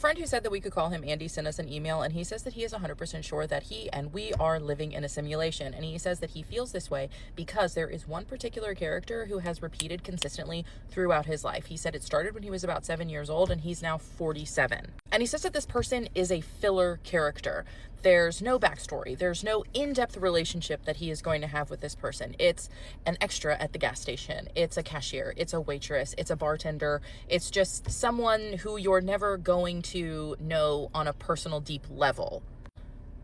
A friend who said that we could call him Andy sent us an email, and he says that he is 100% sure that he and we are living in a simulation. And he says that he feels this way because there is one particular character who has repeated consistently throughout his life. He said it started when he was about 7 years old, and he's now 47. And he says that this person is a filler character. There's no backstory. There's no in-depth relationship that he is going to have with this person. It's an extra at the gas station. It's a cashier. It's a waitress. It's a bartender. It's just someone who you're never going to know on a personal, deep level.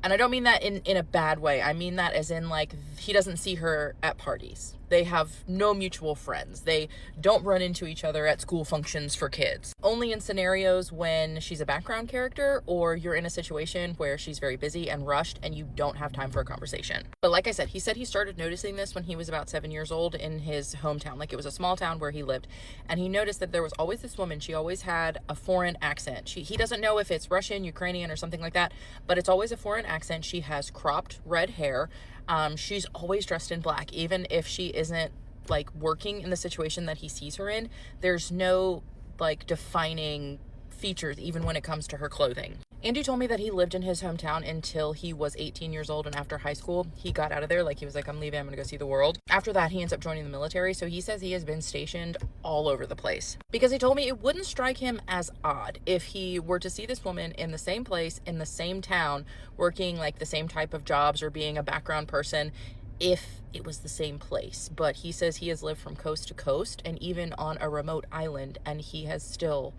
And I don't mean that in a bad way. I mean that as in, like, he doesn't see her at parties. They have no mutual friends. They don't run into each other at school functions for kids. Only in scenarios when she's a background character or you're in a situation where she's very busy and rushed and you don't have time for a conversation. But like I said he started noticing this when he was about 7 years old in his hometown. Like, it was a small town where he lived. And he noticed that there was always this woman. She always had a foreign accent. He doesn't know if it's Russian, Ukrainian, or something like that, but it's always a foreign accent. She has cropped red hair. She's always dressed in black, even if she isn't, like, working in the situation that he sees her in. There's no, like, defining features even when it comes to her clothing. Andy told me that he lived in his hometown until he was 18 years old, and after high school he got out of there. Like, he was like, I'm leaving, I'm gonna go see the world. After that, he ends up joining the military. So he says he has been stationed all over the place, because he told me it wouldn't strike him as odd if he were to see this woman in the same place, in the same town, working like the same type of jobs or being a background person, if it was the same place. But he says he has lived from coast to coast and even on a remote island, and he has still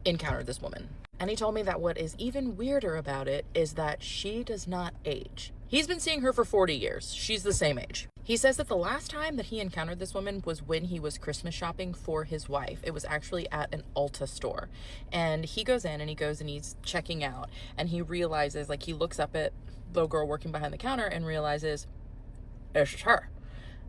encountered this woman. And he told me that what is even weirder about it is that she does not age. He's been seeing her for 40 years. She's the same age. He says that the last time that he encountered this woman was when he was Christmas shopping for his wife. It was actually at an Ulta store. And he goes in and he's checking out, and he realizes, like, he looks up at the girl working behind the counter and realizes it's her.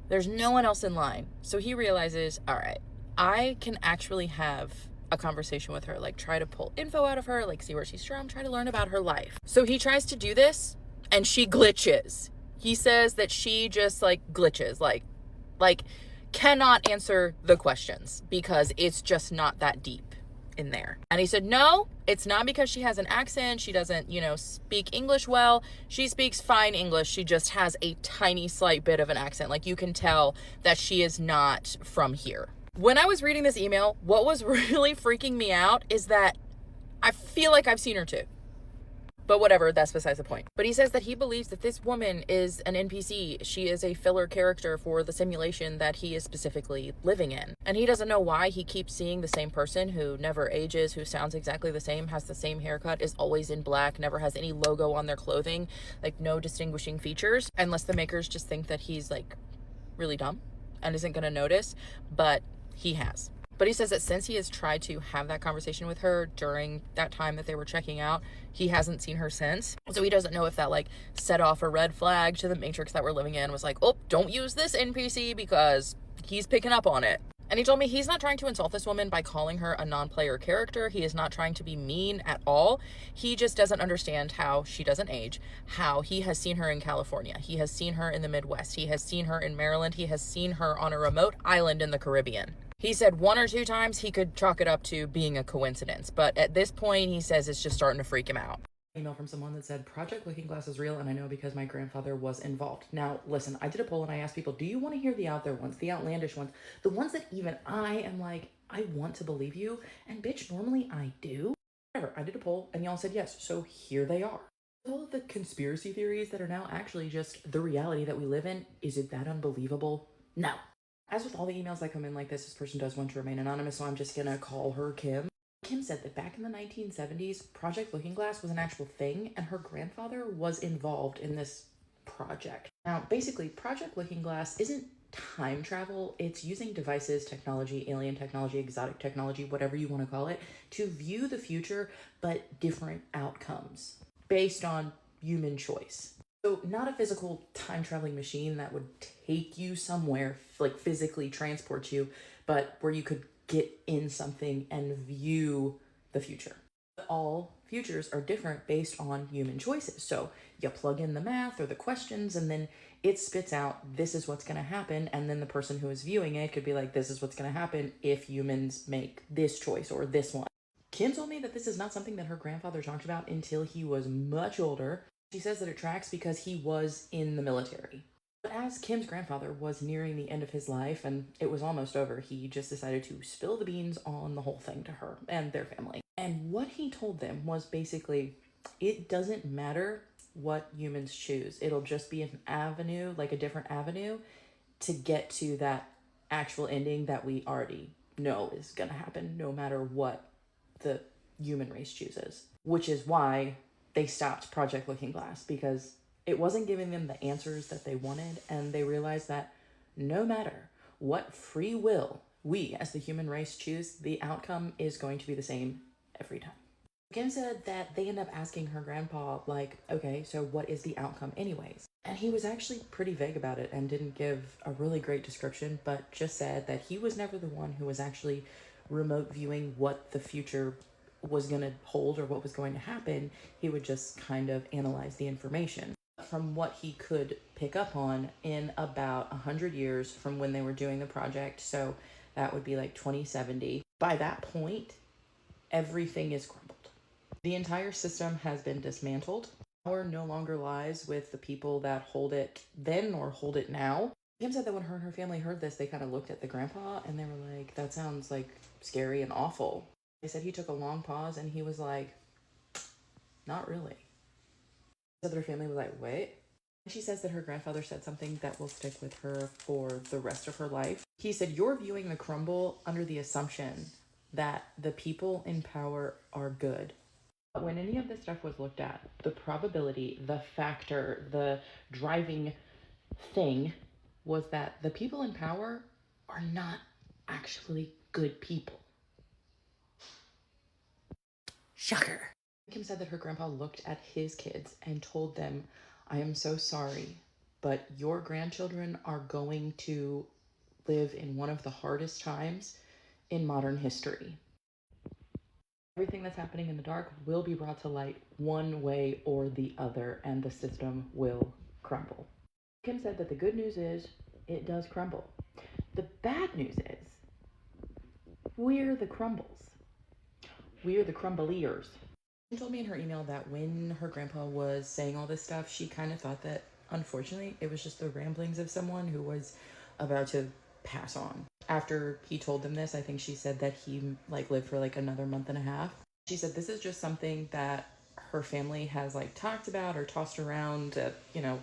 There's no one else in line. So he realizes, all right, I can actually have a conversation with her, like, try to pull info out of her, like, see where she's from, try to learn about her life. So he tries to do this, and she glitches. He says that she just, like, glitches, like cannot answer the questions because it's just not that deep in there. And he said, no, it's not because she has an accent. She doesn't, speak English well. She speaks fine English. She just has a tiny, slight bit of an accent. Like, you can tell that she is not from here. When I was reading this email, what was really freaking me out is that I feel like I've seen her too. But whatever, that's besides the point. But he says that he believes that this woman is an NPC. She is a filler character for the simulation that he is specifically living in. And he doesn't know why he keeps seeing the same person who never ages, who sounds exactly the same, has the same haircut, is always in black, never has any logo on their clothing, like no distinguishing features, unless the makers just think that he's, like, really dumb and isn't going to notice. But he has. But he says that since he has tried to have that conversation with her during that time that they were checking out, he hasn't seen her since. So he doesn't know if that, like, set off a red flag to the matrix that we're living in, was like, oh, don't use this NPC because he's picking up on it. And he told me he's not trying to insult this woman by calling her a non-player character. He is not trying to be mean at all. He just doesn't understand how she doesn't age, how he has seen her in California. He has seen her in the Midwest. He has seen her in Maryland. He has seen her on a remote island in the Caribbean. He said 1 or 2 times he could chalk it up to being a coincidence. But at this point, he says it's just starting to freak him out. Email from someone that said, Project Looking Glass is real, and I know because my grandfather was involved. Now, listen, I did a poll and I asked people, do you want to hear the out there ones, the outlandish ones, the ones that even I am like, I want to believe you? And bitch, normally I do. Whatever, I did a poll and y'all said yes, so here they are. All of the conspiracy theories that are now actually just the reality that we live in, is it that unbelievable? No. As with all the emails that come in like this person does want to remain anonymous, so I'm just gonna call her Kim. Kim said that back in the 1970s, Project Looking Glass was an actual thing, and her grandfather was involved in this project. Now, basically, Project Looking Glass isn't time travel. It's using devices, technology, alien technology, exotic technology, whatever you want to call it, to view the future, but different outcomes based on human choice. So not a physical time-traveling machine that would take you somewhere, like physically transport you, but where you could get in something and view the future. All futures are different based on human choices. So you plug in the math or the questions, and then it spits out, this is what's going to happen. And then the person who is viewing it could be like, this is what's going to happen if humans make this choice or this one. Kim told me that this is not something that her grandfather talked about until he was much older. She says that it tracks because he was in the military. But as Kim's grandfather was nearing the end of his life and it was almost over, he just decided to spill the beans on the whole thing to her and their family. And what he told them was basically, it doesn't matter what humans choose. It'll just be an avenue, like a different avenue, to get to that actual ending that we already know is gonna happen no matter what the human race chooses. Which is why they stopped Project Looking Glass, because it wasn't giving them the answers that they wanted, and they realized that no matter what free will we as the human race choose, the outcome is going to be the same every time. Kim said that they end up asking her grandpa, like, okay, so what is the outcome anyways? And he was actually pretty vague about it and didn't give a really great description, but just said that he was never the one who was actually remote viewing what the future was going to hold or what was going to happen. He would just kind of analyze the information. From what he could pick up on in about 100 years from when they were doing the project, so that would be like 2070. By that point, everything is crumbled. The entire system has been dismantled. Power no longer lies with the people that hold it then or hold it now. Kim said that when her and her family heard this, they kind of looked at the grandpa and they were like, that sounds like scary and awful. They said he took a long pause and he was like, not really. So their family was like, wait. She says that her grandfather said something that will stick with her for the rest of her life. He said, you're viewing the crumble under the assumption that the people in power are good. But when any of this stuff was looked at, the probability, the factor, the driving thing was that the people in power are not actually good people. Shocker. Kim said that her grandpa looked at his kids and told them, I am so sorry, but your grandchildren are going to live in one of the hardest times in modern history. Everything that's happening in the dark will be brought to light one way or the other, and the system will crumble. Kim said that the good news is it does crumble. The bad news is we're the crumbles. We're the crumbleiers. She told me in her email that when her grandpa was saying all this stuff, she kind of thought that, unfortunately, it was just the ramblings of someone who was about to pass on. After he told them this, I think she said that he lived for another month and a half. She said this is just something that her family has talked about or tossed around at,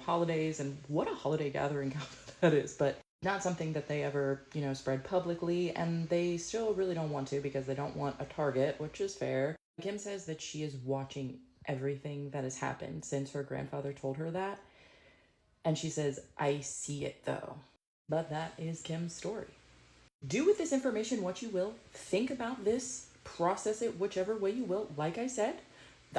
holidays, and what a holiday gathering that is, but not something that they ever, spread publicly, and they still really don't want to because they don't want a target, which is fair. Kim says that she is watching everything that has happened since her grandfather told her that, and she says, I see it though. But that is Kim's story. Do with this information what you will. Think about this. Process it whichever way you will. Like I said,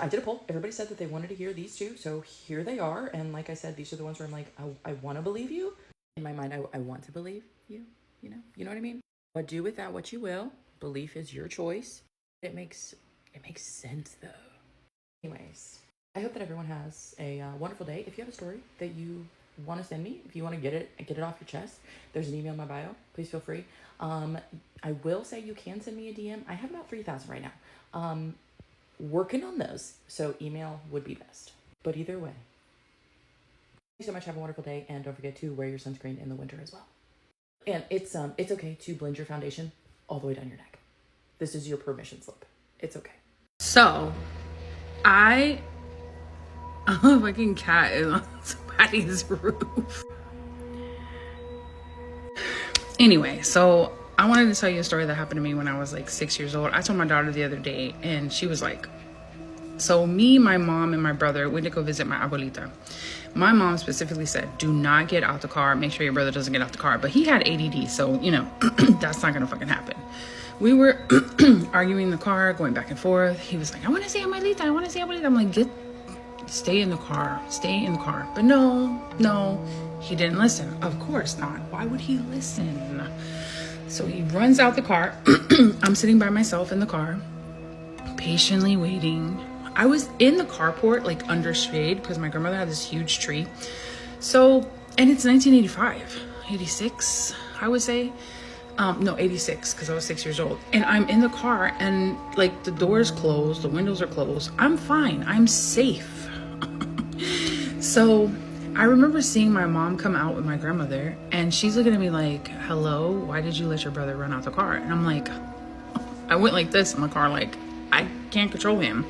I did a poll. Everybody said that they wanted to hear these two, so here they are. And like I said, these are the ones where I'm like, I want to believe you. In my mind, I want to believe you, you know what I mean? But do with that what you will. Belief is your choice. It makes sense though. Anyways, I hope that everyone has a wonderful day. If you have a story that you want to send me, if you want to get it off your chest, there's an email in my bio. Please feel free. I will say you can send me a DM. I have about 3,000 right now. Working on those, so email would be best. But either way, thank you so much. Have a wonderful day, and don't forget to wear your sunscreen in the winter as well. And it's okay to blend your foundation all the way down your neck. This is your permission slip. It's okay. So, a fucking cat is on somebody's roof. Anyway, so I wanted to tell you a story that happened to me when I was 6 years old. I told my daughter the other day, and she was like, so me, my mom, and my brother went to go visit my abuelita. My mom specifically said, do not get out the car. Make sure your brother doesn't get out the car. But he had ADD, so, that's not going to fucking happen. We were arguing in the car, going back and forth. He was like, I want to see abuelita. I want to see abuelita. I'm like, stay in the car. Stay in the car. But no, he didn't listen. Of course not. Why would he listen? So he runs out the car. I'm sitting by myself in the car, patiently waiting. I was in the carport, under shade, because my grandmother had this huge tree. So, and it's 1985, 86, I would say. No, 86, because I was 6 years old. And I'm in the car and like the door's closed, the windows are closed. I'm fine. I'm safe. So I remember seeing my mom come out with my grandmother, and she's looking at me like, hello, why did you let your brother run out the car? And I'm like, I went like this in the car, like, I can't control him.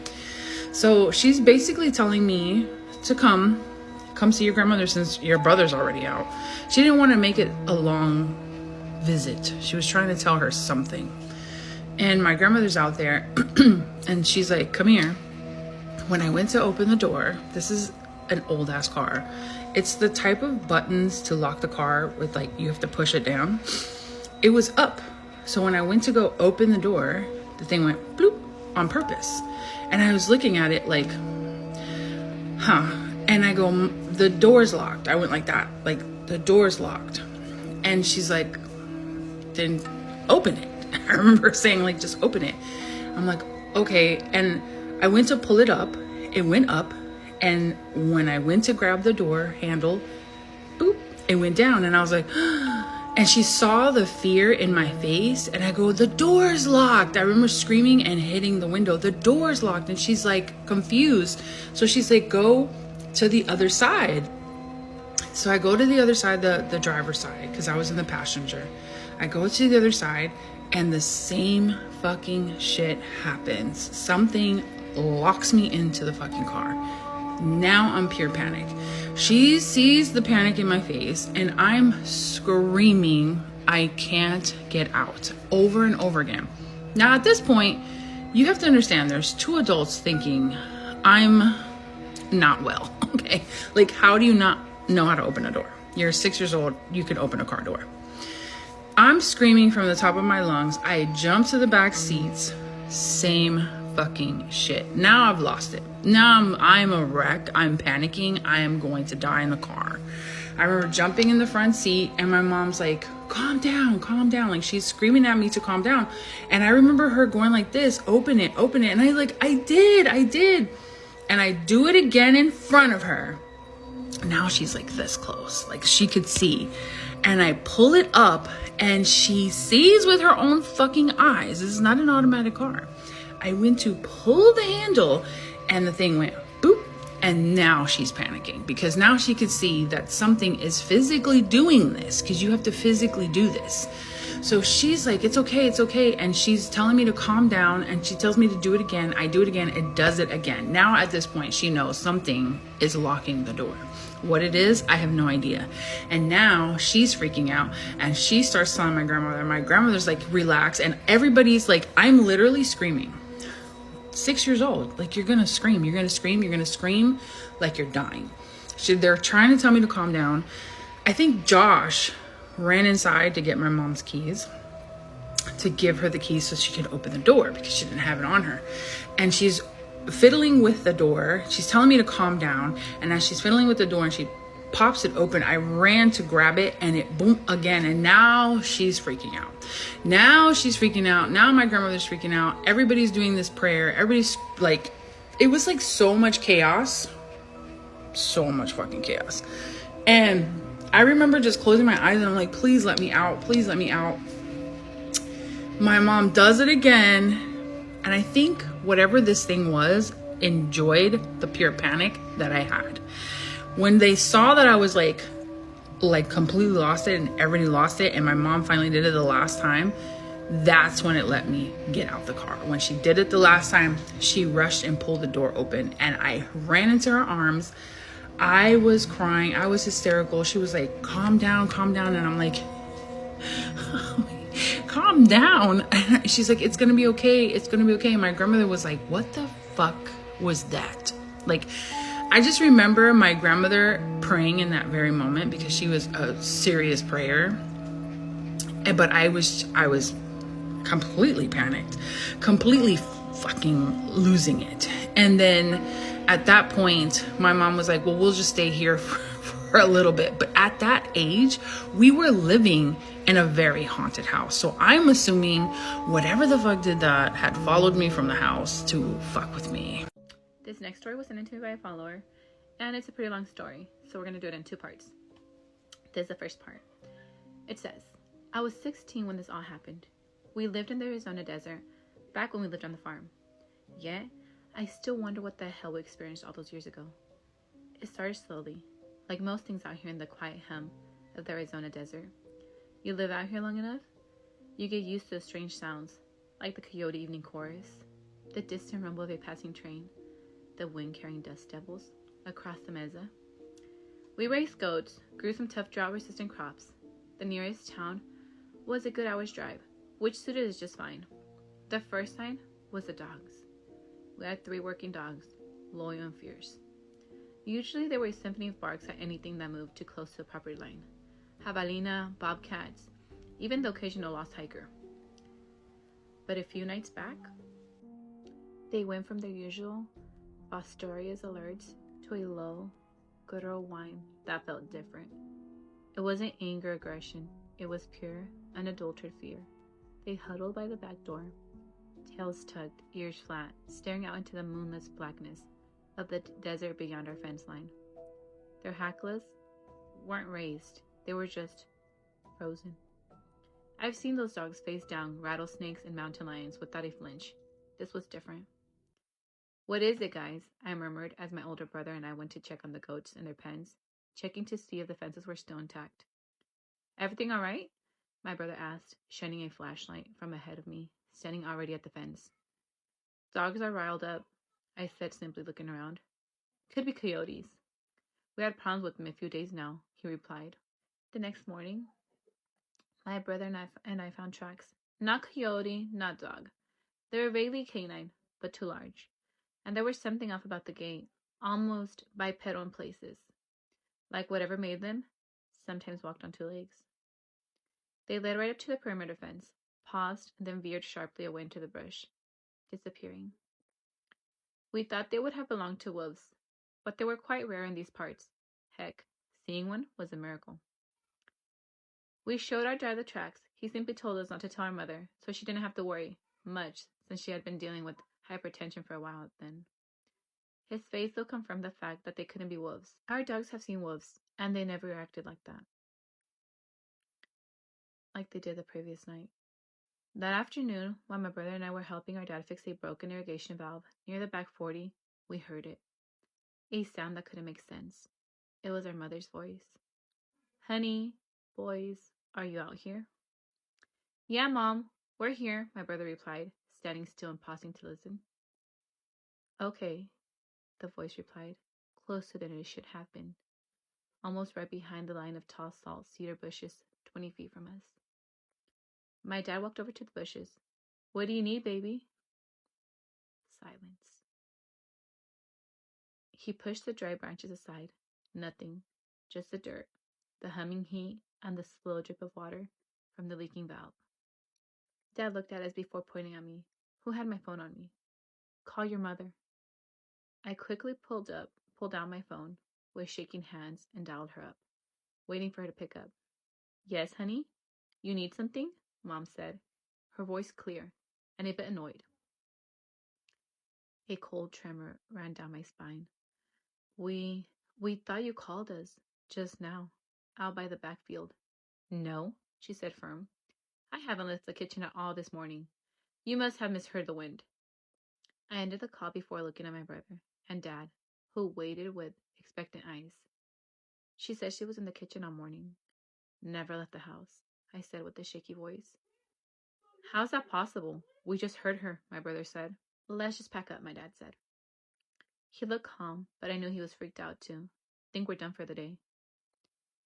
So she's basically telling me to come see your grandmother since your brother's already out. She didn't want to make it a long visit. She was trying to tell her something. And my grandmother's out there and she's like, come here. When I went to open the door, this is an old ass car. It's the type of buttons to lock the car with, like, you have to push it down. It was up. So when I went to go open the door, the thing went bloop on purpose. And I was looking at it like, huh. And I go, the door's locked. I went like that, like, the door's locked. And she's like, then open it. I remember saying, like, just open it. I'm like, okay. And I went to pull it up. It went up. And when I went to grab the door handle, boop, it went down. And I was like, and she saw the fear in my face. And I go, the door's locked. I remember screaming and hitting the window. The door's locked. And she's like confused. So she's like, go to the other side. So I go to the other side, the driver's side, because I was in the passenger. I go to the other side and the same fucking shit happens. Something locks me into the fucking car. Now I'm pure panic. She sees the panic in my face and I'm screaming, I can't get out, over and over again. Now at this point, you have to understand there's two adults thinking I'm not well, okay? Like, how do you not know how to open a door? You're 6 years old, you can open a car door. I'm screaming from the top of my lungs. I jump to the back seats, same fucking shit. Now I've lost it. Now I'm a wreck. I'm panicking. I am going to die in the car. I remember jumping in the front seat and my mom's like, calm down, calm down. Like, she's screaming at me to calm down. And I remember her going like this, open it, open it. And I did. And I do it again in front of her. Now she's like this close, like she could see. And I pull it up and she sees with her own fucking eyes. This is not an automatic car. I went to pull the handle and the thing went boop. And now she's panicking because now she could see that something is physically doing this, because you have to physically do this. So she's like, it's okay. And she's telling me to calm down and she tells me to do it again. I do it again. It does it again. Now at this point, she knows something is locking the door. What it is, I have no idea. And now she's freaking out and she starts telling my grandmother. My grandmother's like, relax. And everybody's like, I'm literally screaming. 6 years old. Like, you're going to scream. You're going to scream. You're going to scream like you're dying. They're trying to tell me to calm down. I think Josh ran inside to get my mom's keys, to give her the keys so she could open the door because she didn't have it on her. And she's fiddling with the door. She's telling me to calm down. And as she's fiddling with the door and she pops it open, I ran to grab it and it boom again. And now she's freaking out. Now my grandmother's freaking out. Everybody's doing this prayer. Everybody's like, it was like so much chaos. So much fucking chaos. And I remember just closing my eyes and I'm like, please let me out. Please let me out. My mom does it again. And I think whatever this thing was, enjoyed the pure panic that I had. When they saw that I was like completely lost it and everybody lost it, and my mom finally did it the last time, that's when it let me get out the car. When she did it the last time, she rushed and pulled the door open and I ran into her arms. I was crying. I was hysterical. She was like, calm down. And I'm like, calm down. And she's like, it's going to be okay. My grandmother was like, what the fuck was that? Like, I just remember my grandmother praying in that very moment because she was a serious prayer. But I was completely panicked, completely fucking losing it. And then at that point, my mom was like, well, we'll just stay here for a little bit. But at that age, we were living in a very haunted house. So I'm assuming whatever the fuck did that had followed me from the house to fuck with me. This next story was sent in to me by a follower, and it's a pretty long story, so we're going to do it in two parts. This is the first part. It says, I was 16 when this all happened. We lived in the Arizona desert, back when we lived on the farm. Yet, I still wonder what the hell we experienced all those years ago. It started slowly, like most things out here in the quiet hum of the Arizona desert. You live out here long enough, you get used to the strange sounds, like the coyote evening chorus, the distant rumble of a passing train, the wind carrying dust devils across the mesa. We raised goats, grew some tough drought-resistant crops. The nearest town was a good hour's drive, which suited us just fine. The first sign was the dogs. We had 3 working dogs, loyal and fierce. Usually they were a symphony of barks at anything that moved too close to the property line. Jabalina, bobcats, even the occasional lost hiker. But a few nights back, they went from their usual Astoria's alerts to a low, good old whine that felt different. It wasn't anger or aggression. It was pure, unadulterated fear. They huddled by the back door, tails tucked, ears flat, staring out into the moonless blackness of the desert beyond our fence line. Their hackles weren't raised. They were just frozen. I've seen those dogs face down rattlesnakes and mountain lions without a flinch. This was different. "What is it, guys?" I murmured as my older brother and I went to check on the goats in their pens, checking to see if the fences were still intact. "Everything all right?" my brother asked, shining a flashlight from ahead of me, standing already at the fence. "Dogs are riled up," I said, simply looking around. "Could be coyotes. We had problems with them a few days now," he replied. The next morning, my brother and I found tracks. Not coyote, not dog. They were vaguely canine, but too large. And there was something off about the gait, almost bipedal in places. Like whatever made them, sometimes walked on 2 legs. They led right up to the perimeter fence, paused, and then veered sharply away into the brush, disappearing. We thought they would have belonged to wolves, but they were quite rare in these parts. Heck, seeing one was a miracle. We showed our dad the tracks. He simply told us not to tell our mother, so she didn't have to worry much since she had been dealing with hypertension for a while then. His face though confirmed the fact that they couldn't be wolves. Our dogs have seen wolves, and they never reacted like that. Like they did the previous night. That afternoon, while my brother and I were helping our dad fix a broken irrigation valve near the back 40, we heard it. A sound that couldn't make sense. It was our mother's voice. "Honey, boys, are you out here?" "Yeah, Mom, we're here," my brother replied, standing still and pausing to listen. "Okay," the voice replied, closer than it should have been, almost right behind the line of tall salt cedar bushes 20 feet from us. My dad walked over to the bushes. "What do you need, baby?" Silence. He pushed the dry branches aside. Nothing, just the dirt, the humming heat, and the slow drip of water from the leaking valve. Dad looked at us before pointing at me. "Who had my phone on me?" "Call your mother." I quickly pulled out my phone with shaking hands and dialed her up, waiting for her to pick up. "Yes, honey? You need something?" Mom said, her voice clear and a bit annoyed. A cold tremor ran down my spine. We thought you called us just now, out by the backfield." "No," she said firm. "I haven't left the kitchen at all this morning. You must have misheard the wind." I ended the call before looking at my brother and Dad, who waited with expectant eyes. "She said she was in the kitchen all morning. Never left the house," I said with a shaky voice. "How's that possible? We just heard her," my brother said. "Let's just pack up," my dad said. He looked calm, but I knew he was freaked out too. "Think we're done for the day."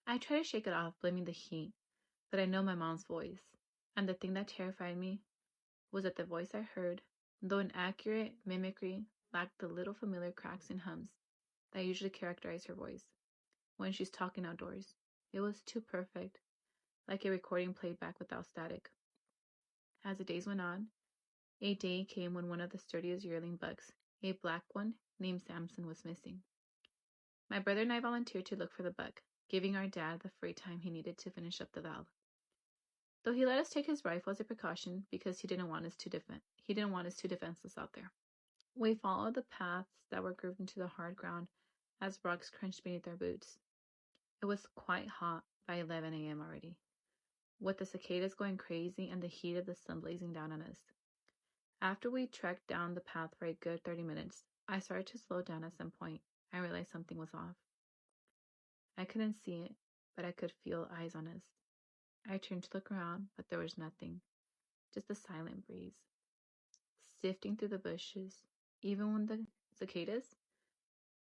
I tried to shake it off, blaming the heat, but I know my mom's voice, and the thing that terrified me was that the voice I heard, though an accurate mimicry, lacked the little familiar cracks and hums that usually characterize her voice when she's talking outdoors. It was too perfect, like a recording played back without static. As the days went on, a day came when one of the sturdiest yearling bucks, a black one named Samson, was missing. My brother and I volunteered to look for the buck, giving our dad the free time he needed to finish up the valve. Though he let us take his rifle as a precaution because he didn't want us too defenseless out there. We followed the paths that were grooved into the hard ground as rocks crunched beneath our boots. It was quite hot by 11 a.m. already. with the cicadas going crazy and the heat of the sun blazing down on us. After we trekked down the path for a good 30 minutes, I started to slow down at some point. I realized something was off. I couldn't see it, but I could feel eyes on us. I turned to look around, but there was nothing, just a silent breeze. Sifting through the bushes, even when the cicadas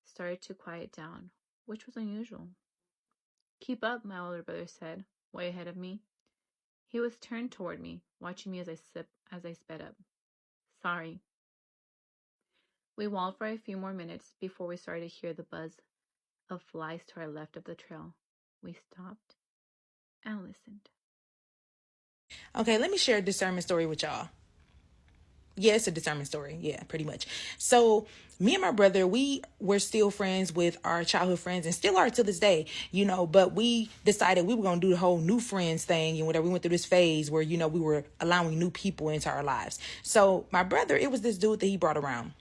started to quiet down, which was unusual. "Keep up," my older brother said, way ahead of me. He was turned toward me, watching me as I sped up. "Sorry." We walked for a few more minutes before we started to hear the buzz of flies to our left of the trail. We stopped and listened. Okay, let me share a discernment story with y'all. Yeah, it's a discernment story. Yeah, pretty much. So me and my brother, we were still friends with our childhood friends and still are to this day, but we decided we were going to do the whole new friends thing and whatever. We went through this phase where, we were allowing new people into our lives. So my brother, it was this dude that he brought around.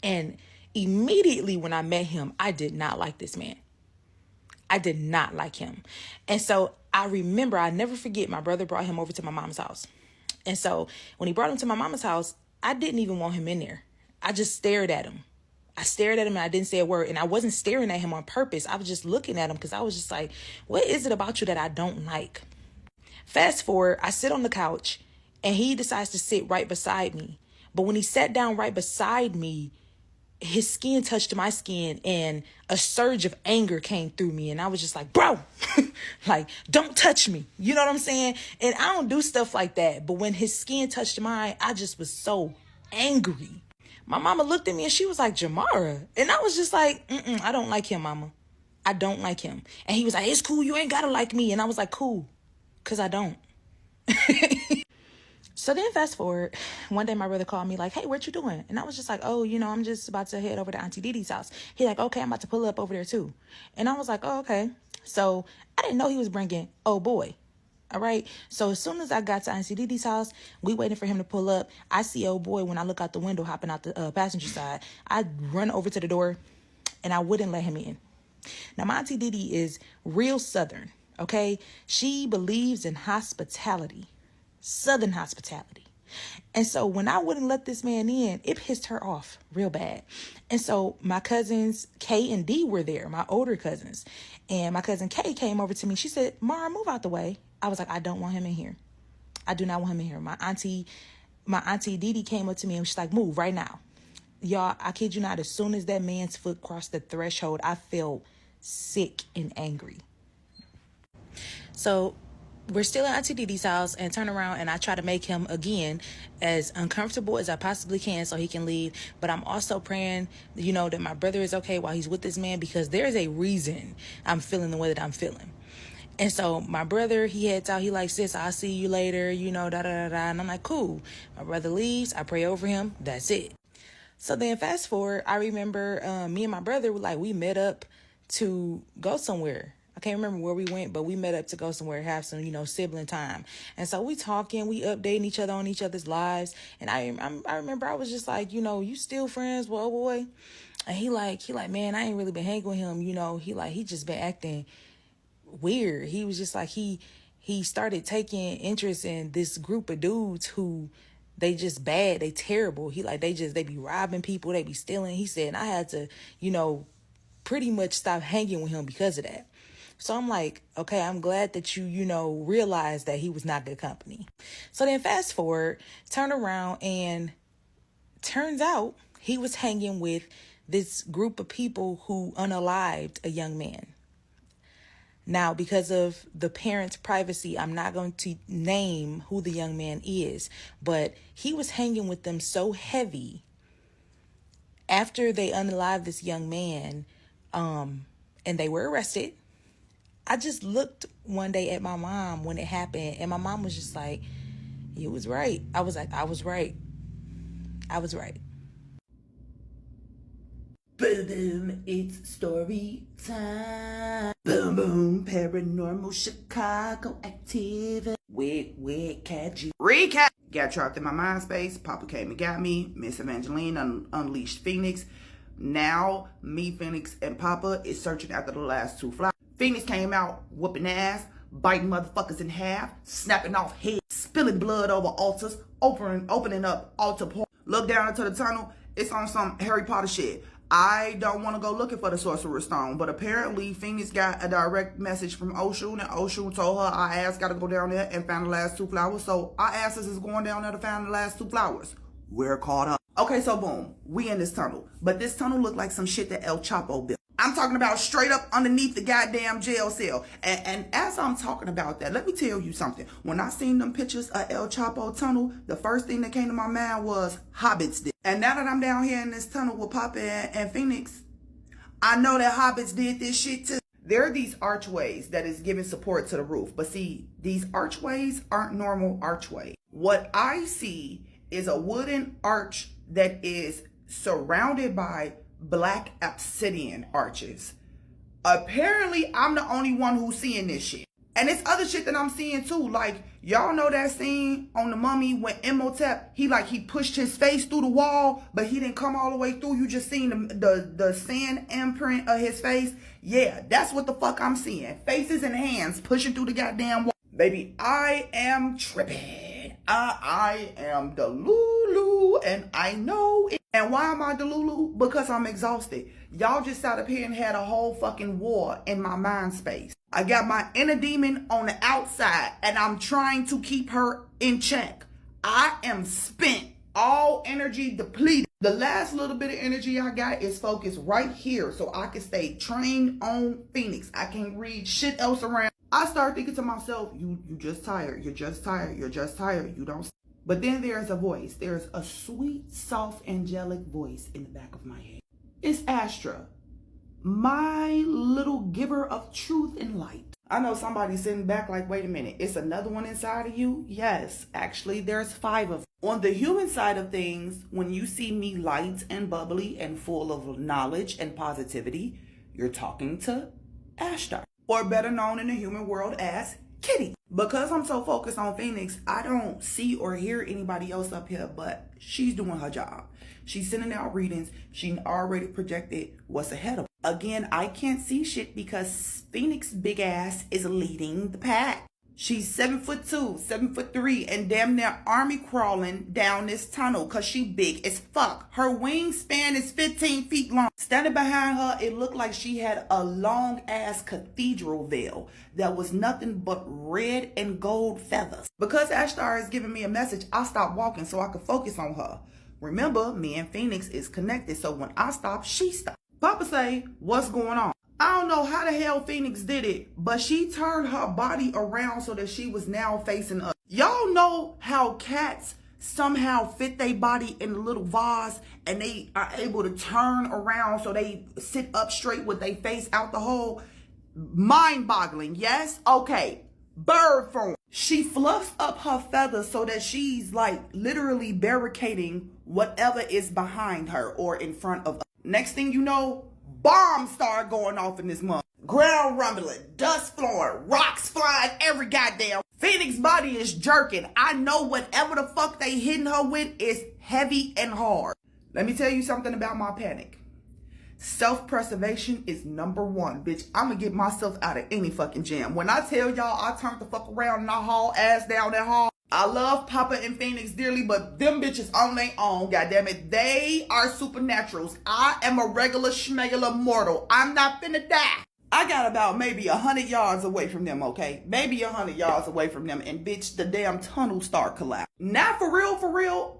And immediately when I met him, I did not like this man. I did not like him. And so I remember, I never forget, my brother brought him over to my mom's house. And so when he brought him to my mama's house, I didn't even want him in there. I just stared at him. I stared at him and I didn't say a word. And I wasn't staring at him on purpose. I was just looking at him because I was just like, what is it about you that I don't like? Fast forward, I sit on the couch and he decides to sit right beside me. But when he sat down right beside me, his skin touched my skin and a surge of anger came through me. And I was just like, bro, like, don't touch me. You know what I'm saying? And I don't do stuff like that. But when his skin touched mine, I just was so angry. My mama looked at me and she was like, Jamara. And I was just like, I don't like him, mama. I don't like him. And he was like, it's cool. You ain't got to like me. And I was like, cool. Because I don't. So then fast forward, one day my brother called me like, hey, what you doing? And I was just like, oh, I'm just about to head over to Auntie Didi's house. He like, okay, I'm about to pull up over there too. And I was like, oh, okay. So I didn't know he was bringing oh boy. All right. So as soon as I got to Auntie Didi's house, we waiting for him to pull up. I see old boy when I look out the window, hopping out the passenger side. I run over to the door and I wouldn't let him in. Now, my Auntie Didi is real Southern. Okay. She believes in hospitality. Southern hospitality. And so when I wouldn't let this man in, it pissed her off real bad. And so my cousins K and D were there, my older cousins. And my cousin K came over to me. She said, Mara, move out the way. I was like, I don't want him in here. I do not want him in here. My auntie Didi came up to me and she's like, move right now. Y'all, I kid you not, as soon as that man's foot crossed the threshold, I felt sick and angry. So we're still at Auntie Didi's house and turn around and I try to make him again as uncomfortable as I possibly can so he can leave. But I'm also praying, that my brother is okay while he's with this man because there's a reason I'm feeling the way that I'm feeling. And so my brother, he heads out. He like, sis, I'll see you later, da da da da. And I'm like, cool. My brother leaves. I pray over him. That's it. So then fast forward, I remember me and my brother we met up to go somewhere. I can't remember where we went, but we met up to go somewhere, have some, sibling time. And so we talking, we updating each other on each other's lives. And I remember I was just like, you still friends, well, boy. And he like, man, I ain't really been hanging with him. He just been acting weird. He was just like, he started taking interest in this group of dudes who they just bad. They terrible. They be robbing people. They be stealing. He said, and I had to, pretty much stop hanging with him because of that. So I'm like, okay, I'm glad that you realized that he was not good company. So then fast forward, turn around and turns out he was hanging with this group of people who unalived a young man. Now, because of the parents' privacy, I'm not going to name who the young man is, but he was hanging with them so heavy after they unalived this young man, and they were arrested. I just looked one day at my mom when it happened, and my mom was just like, you was right. I was like, I was right. I was right. Boom, boom, it's story time. Boom, boom, paranormal Chicago activity. Wig, catchy. Recap. Got trapped in my mind space. Papa came and got me. Miss Evangeline unleashed Phoenix. Now, me, Phoenix, and Papa is searching after the last two flies. Phoenix came out whooping ass. biting motherfuckers in half, snapping off heads, spilling blood over altars, opening up altar portal. Look down into the tunnel. It's on some Harry Potter shit. I don't want to go looking for the Sorcerer's Stone, but apparently Phoenix got a direct message from Oshun, and Oshun told her, I asked, gotta go down there and find the last 2 flowers. So I asked us is going down there to find the last 2 flowers. We're caught up. Okay, so boom, we in this tunnel. But this tunnel looked like some shit that El Chapo built. I'm talking about straight up underneath the goddamn jail cell. And as I'm talking about that, let me tell you something. When I seen them pictures of El Chapo tunnel, the first thing that came to my mind was hobbits did. And now that I'm down here in this tunnel with Papa and Phoenix, I know that hobbits did this shit too. There are these archways that is giving support to the roof. But see, these archways aren't normal archways. What I see is a wooden arch that is surrounded by black obsidian arches. Apparently, I'm the only one who's seeing this shit. And it's other shit that I'm seeing too. Like, y'all know that scene on The Mummy when Imhotep, he pushed his face through the wall, but he didn't come all the way through. You just seen the sand imprint of his face. Yeah, that's what the fuck I'm seeing. Faces and hands pushing through the goddamn wall. Baby, I am tripping. I am Delulu, and I know it. And why am I Delulu? Because I'm exhausted. Y'all just sat up here and had a whole fucking war in my mind space. I got my inner demon on the outside, and I'm trying to keep her in check. I am spent, all energy depleted. The last little bit of energy I got is focused right here so I can stay trained on Phoenix. I can't read shit else around. I start thinking to myself, you just tired. You're just tired. You're just tired. You don't. But then there's a voice. There's a sweet, soft, angelic voice in the back of my head. It's Astra, my little giver of truth and light. I know somebody's sitting back like, wait a minute, it's another one inside of you? Yes, actually, there's 5 of them. On the human side of things, when you see me light and bubbly and full of knowledge and positivity, you're talking to Ashtar, or better known in the human world as Kitty. Because I'm so focused on Phoenix, I don't see or hear anybody else up here, but she's doing her job. She's sending out readings. She already projected what's ahead of her. Again, I can't see shit because Phoenix big ass is leading the pack. She's 7'2", 7'3", and damn near army crawling down this tunnel because she big as fuck. Her wingspan is 15 feet long. Standing behind her, it looked like she had a long ass cathedral veil that was nothing but red and gold feathers. Because Ashtar is giving me a message, I stopped walking so I could focus on her. Remember, me and Phoenix is connected, so when I stop, she stopped. Papa say, what's going on? I don't know how the hell Phoenix did it, but she turned her body around so that she was now facing us. Y'all know how cats somehow fit their body in a little vase and they are able to turn around so they sit up straight with their face out the hole? Mind-boggling, yes? Okay, bird form. She fluffs up her feathers so that she's like literally barricading whatever is behind her or in front of her. Next thing you know, bombs start going off in this month. Ground rumbling, dust flowing, rocks flying every goddamn. Phoenix body is jerking. I know whatever the fuck they hitting her with is heavy and hard. Let me tell you something about my panic. Self-preservation is number 1, bitch. I'm gonna get myself out of any fucking jam. When I tell y'all I turned the fuck around and I haul ass down that hall, I love Papa and Phoenix dearly, but them bitches on their own, goddammit. They are supernaturals. I am a regular schmegular mortal. I'm not finna die. I got about maybe 100 yards away from them, okay? Maybe 100 yards away from them, and bitch, the damn tunnel start collapse. Not for real,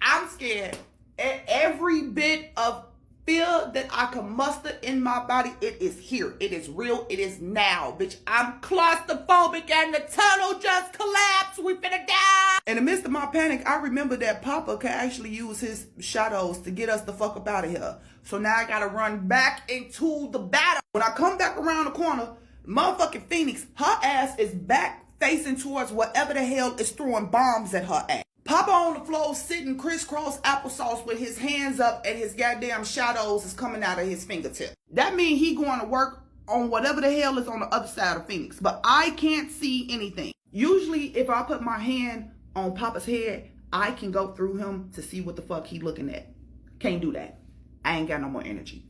I'm scared. Every bit of fear that I can muster in my body, it is here. It is real. It is now, bitch. I'm claustrophobic and the tunnel just collapsed. We finna die. In the midst of my panic, I remember that Papa could actually use his shadows to get us the fuck up out of here. So now I gotta run back into the battle. When I come back around the corner, motherfucking Phoenix, her ass is back facing towards whatever the hell is throwing bombs at her ass. Papa on the floor sitting crisscross applesauce with his hands up and his goddamn shadows is coming out of his fingertip. That means he going to work on whatever the hell is on the other side of Phoenix. But I can't see anything. Usually if I put my hand on Papa's head, I can go through him to see what the fuck he looking at. Can't do that. I ain't got no more energy.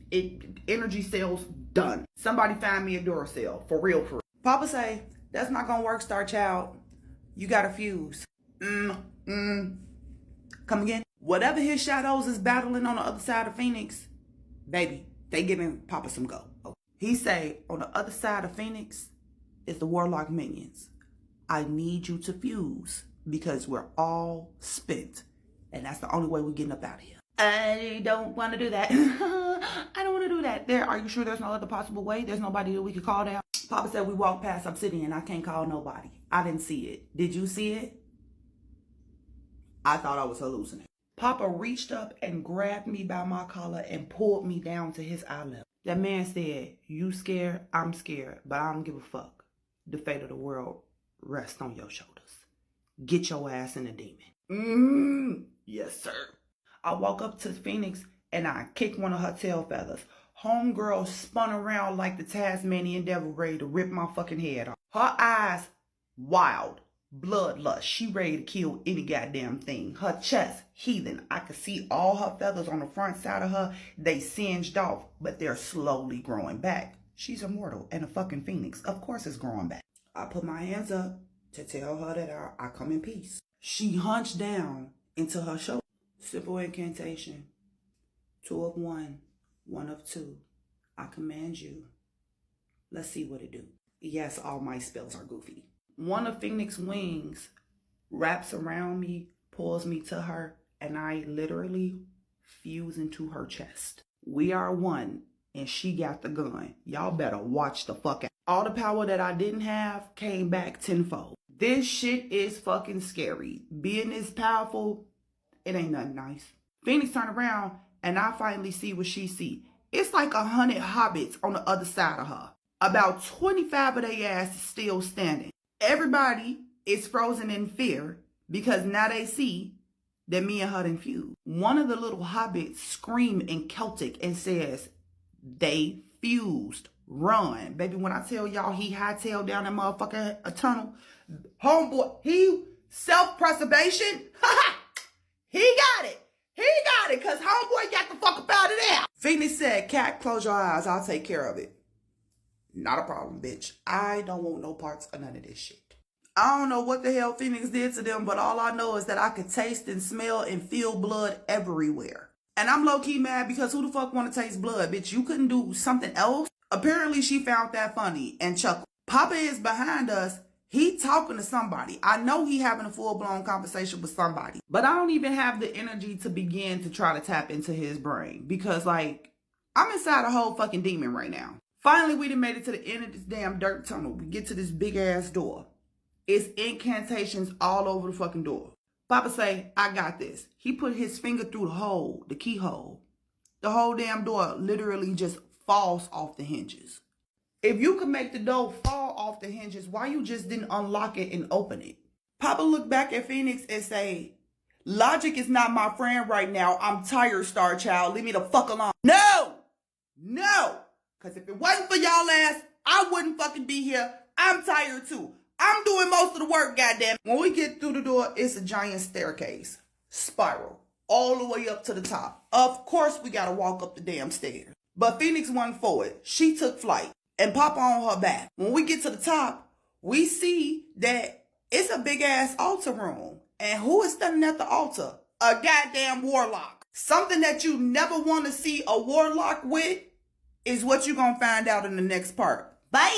Energy cells done. Somebody find me a Duracell. For real, for real. Papa say, That's not gonna work, Star Child. You gotta fuse. Come again? Whatever his shadows is battling on the other side of Phoenix, baby, they giving Papa some go. Okay. He say, on the other side of Phoenix is the Warlock minions. I need you to fuse because we're all spent. And that's the only way we're getting up out of here. I don't want to do that. I don't want to do that. Are you sure there's no other possible way? There's nobody that we could call down? Papa said we walked past Obsidian. I can't call nobody. I didn't see it. Did you see it? I thought I was hallucinating. Papa reached up and grabbed me by my collar and pulled me down to his eye level. That man said, you scared? I'm scared, but I don't give a fuck. The fate of the world rests on your shoulders. Get your ass in the demon. Yes, sir. I walk up to Phoenix and I kick one of her tail feathers. Homegirl spun around like the Tasmanian devil ready to rip my fucking head off. Her eyes wild, bloodlust. She ready to kill any goddamn thing. Her chest heaving. I could see all her feathers on the front side of her. They singed off, but they're slowly growing back. She's immortal and a fucking phoenix. Of course it's growing back. I put my hands up to tell her that I come in peace. She hunched down into her shoulder. Simple incantation. 2 of 1, 1 of 2. I command you. Let's see what it do. Yes, all my spells are goofy. One of Phoenix wings wraps around me, pulls me to her, and I literally fuse into her chest. We are one, and she got the gun. Y'all better watch the fuck out. All the power that I didn't have came back tenfold. This shit is fucking scary. Being this powerful, it ain't nothing nice. Phoenix turned around, and I finally see what she see. It's like 100 hobbits on the other side of her. About 25 of their ass is still standing. Everybody is frozen in fear because now they see that me and her done fused. One of the little hobbits scream in Celtic and says, they fused. Run. Baby, when I tell y'all he hightailed down that motherfucking tunnel, homeboy, he self-preservation, he got it. He got it, because homeboy got the fuck up out of there. Phoenix said, cat, close your eyes. I'll take care of it. Not a problem, bitch. I don't want no parts of none of this shit. I don't know what the hell Phoenix did to them, but all I know is that I could taste and smell and feel blood everywhere. And I'm low-key mad because who the fuck want to taste blood, bitch? You couldn't do something else? Apparently, she found that funny and chuckled. Papa is behind us. He talking to somebody. I know he having a full-blown conversation with somebody. But I don't even have the energy to begin to try to tap into his brain. Because, like, I'm inside a whole fucking demon right now. Finally, we done made it to the end of this damn dirt tunnel. We get to this big-ass door. It's incantations all over the fucking door. Papa say, I got this. He put his finger through the hole, the keyhole. The whole damn door literally just falls off the hinges. If you could make the door fall off the hinges, why you just didn't unlock it and open it? Papa looked back at Phoenix and say, logic is not my friend right now. I'm tired, Star Child. Leave me the fuck alone. No! Because if it wasn't for y'all ass, I wouldn't fucking be here. I'm tired too. I'm doing most of the work, goddamn. When we get through the door, it's a giant staircase. Spiral. All the way up to the top. Of course, we gotta walk up the damn stairs. But Phoenix went forward. She took flight. And Papa on her back. When we get to the top, we see that it's a big-ass altar room. And who is standing at the altar? A goddamn warlock. Something that you never want to see a warlock with is what you're going to find out in the next part. Bye!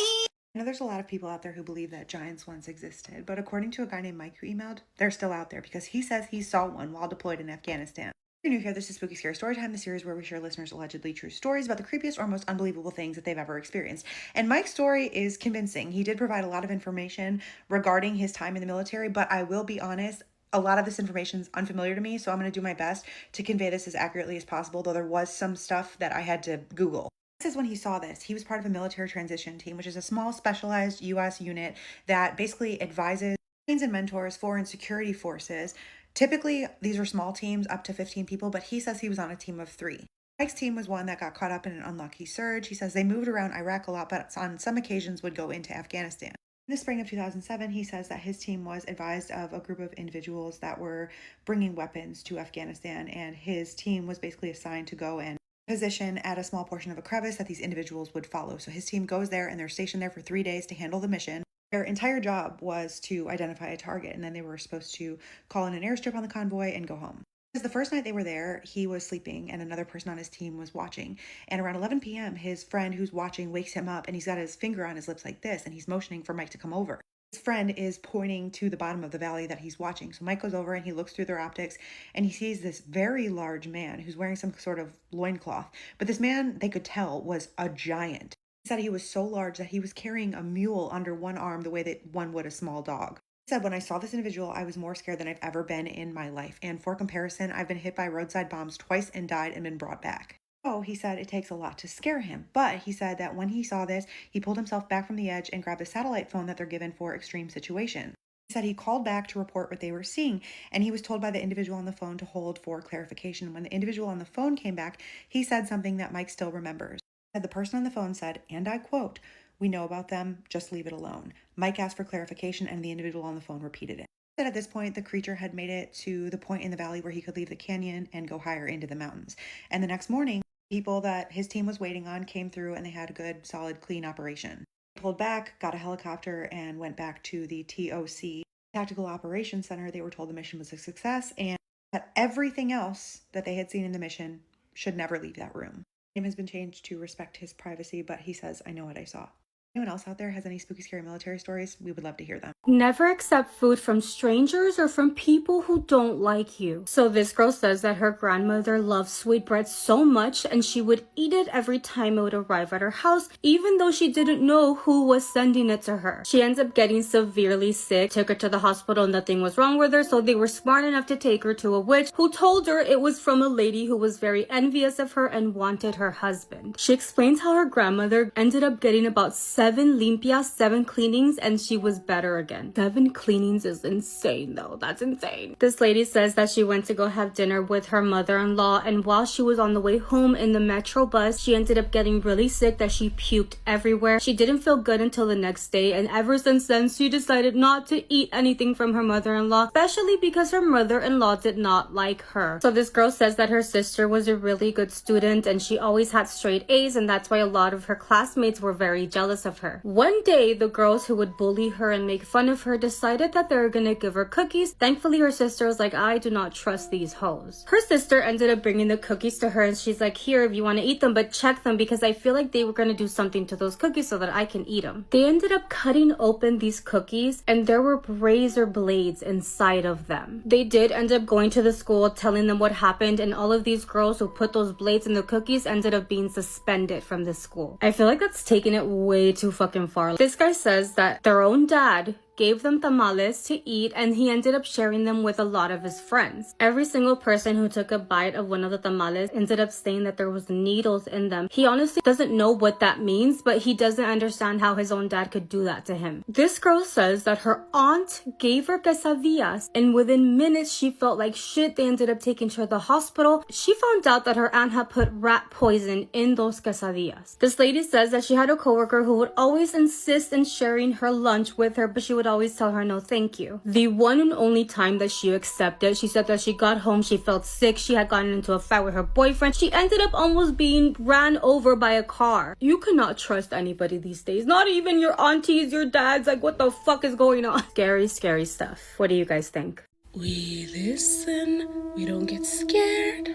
I know there's a lot of people out there who believe that giants once existed, but according to a guy named Mike who emailed, they're still out there because he says he saw one while deployed in Afghanistan. If you're new here, this is Spooky Scary Storytime, the series where we share listeners' allegedly true stories about the creepiest or most unbelievable things that they've ever experienced. And Mike's story is convincing. He did provide a lot of information regarding his time in the military, but I will be honest, a lot of this information is unfamiliar to me, so I'm going to do my best to convey this as accurately as possible, though there was some stuff that I had to Google. This is when he saw this. He was part of a military transition team, which is a small specialized U.S. unit that basically advises, trains, and mentors foreign security forces. Typically, these are small teams, up to 15 people, but he says he was on a team of 3. Mike's team was one that got caught up in an unlucky surge. He says they moved around Iraq a lot, but on some occasions would go into Afghanistan. In the spring of 2007, he says that his team was advised of a group of individuals that were bringing weapons to Afghanistan, and his team was basically assigned to go and position at a small portion of a crevice that these individuals would follow. So his team goes there, and they're stationed there for 3 days to handle the mission. Their entire job was to identify a target, and then they were supposed to call in an airstrip on the convoy and go home. Because the first night they were there, he was sleeping and another person on his team was watching. And around 11 p.m., his friend who's watching wakes him up and he's got his finger on his lips like this and he's motioning for Mike to come over. His friend is pointing to the bottom of the valley that he's watching. So Mike goes over and he looks through their optics and he sees this very large man who's wearing some sort of loincloth. But this man, they could tell, was a giant. He said he was so large that he was carrying a mule under one arm the way that one would a small dog. He said, when I saw this individual, I was more scared than I've ever been in my life. And for comparison, I've been hit by roadside bombs twice and died and been brought back. So he said it takes a lot to scare him. But he said that when he saw this, he pulled himself back from the edge and grabbed a satellite phone that they're given for extreme situations. He said he called back to report what they were seeing, and he was told by the individual on the phone to hold for clarification. When the individual on the phone came back, he said something that Mike still remembers. He said the person on the phone said, and I quote, "We know about them, just leave it alone." Mike asked for clarification, and the individual on the phone repeated it. He said at this point, the creature had made it to the point in the valley where he could leave the canyon and go higher into the mountains. And the next morning, people that his team was waiting on came through and they had a good, solid, clean operation. They pulled back, got a helicopter, and went back to the TOC, Tactical Operations Center. They were told the mission was a success and that everything else that they had seen in the mission should never leave that room. His name has been changed to respect his privacy, but he says, "I know what I saw." Anyone else out there has any spooky, scary military stories? We would love to hear them. Never accept food from strangers or from people who don't like you. So this girl says that her grandmother loved sweetbread so much and she would eat it every time it would arrive at her house, even though she didn't know who was sending it to her. She ends up getting severely sick, took her to the hospital, nothing was wrong with her, so they were smart enough to take her to a witch who told her it was from a lady who was very envious of her and wanted her husband. She explains how her grandmother ended up getting about 7 limpias, 7 cleanings, and she was better again. 7 cleanings is insane though. That's insane. This lady says that she went to go have dinner with her mother-in-law, and while she was on the way home in the metro bus, she ended up getting really sick that she puked everywhere. She didn't feel good until the next day, and ever since then, she decided not to eat anything from her mother-in-law, especially because her mother-in-law did not like her. So this girl says that her sister was a really good student and she always had straight A's, and that's why a lot of her classmates were very jealous of her. One day, the girls who would bully her and make fun of her decided that they were gonna give her cookies. Thankfully, her sister was like, "I do not trust these hoes." Her sister ended up bringing the cookies to her and she's like, "Here, if you want to eat them, but check them because I feel like they were gonna do something to those cookies so that I can eat them." They ended up cutting open these cookies and there were razor blades inside of them. They did end up going to the school, telling them what happened, and all of these girls who put those blades in the cookies ended up being suspended from the school. I feel like that's taking it way too fucking far. This guy says that their own dad gave them tamales to eat and he ended up sharing them with a lot of his friends. Every single person who took a bite of one of the tamales ended up saying that there was needles in them. He honestly doesn't know what that means, but he doesn't understand how his own dad could do that to him. This girl says that her aunt gave her quesadillas and within minutes she felt like shit. They ended up taking her to the hospital. She found out that her aunt had put rat poison in those quesadillas. This lady says that she had a coworker who would always insist in sharing her lunch with her, but she would always tell her no thank you. The one and only time that she accepted, she said that she got home, she felt sick, she had gotten into a fight with her boyfriend, she ended up almost being ran over by a car. You cannot trust anybody these days, not even your aunties, your dads. Like, what the fuck is going on? Scary, scary stuff. What do you guys think? We listen, we don't get scared,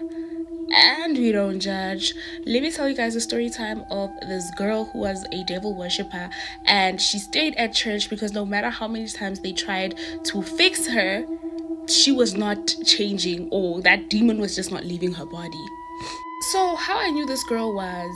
and we don't judge. Let me tell you guys a story time of this girl who was a devil worshiper, and she stayed at church because no matter how many times they tried to fix her, she was not changing, or that demon was just not leaving her body. So how I knew this girl was,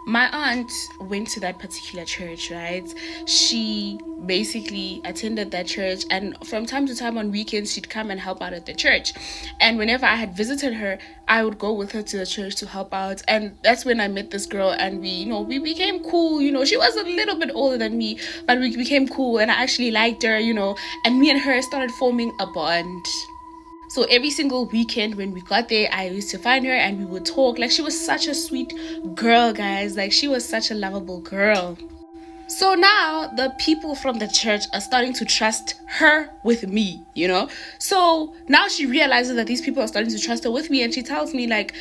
my aunt went to that particular church, right? She basically attended that church, and from time to time on weekends she'd come and help out at the church. And whenever I had visited her, I would go with her to the church to help out. And that's when I met this girl, and we became cool. She was a little bit older than me, but we became cool, and I actually liked her, and me and her started forming a bond. So every single weekend when we got there, I used to find her and we would talk. Like, she was such a sweet girl, guys. Like, she was such a lovable girl. So now the people from the church are starting to trust her with me, So now she realizes that these people are starting to trust her with me, and she tells me, like,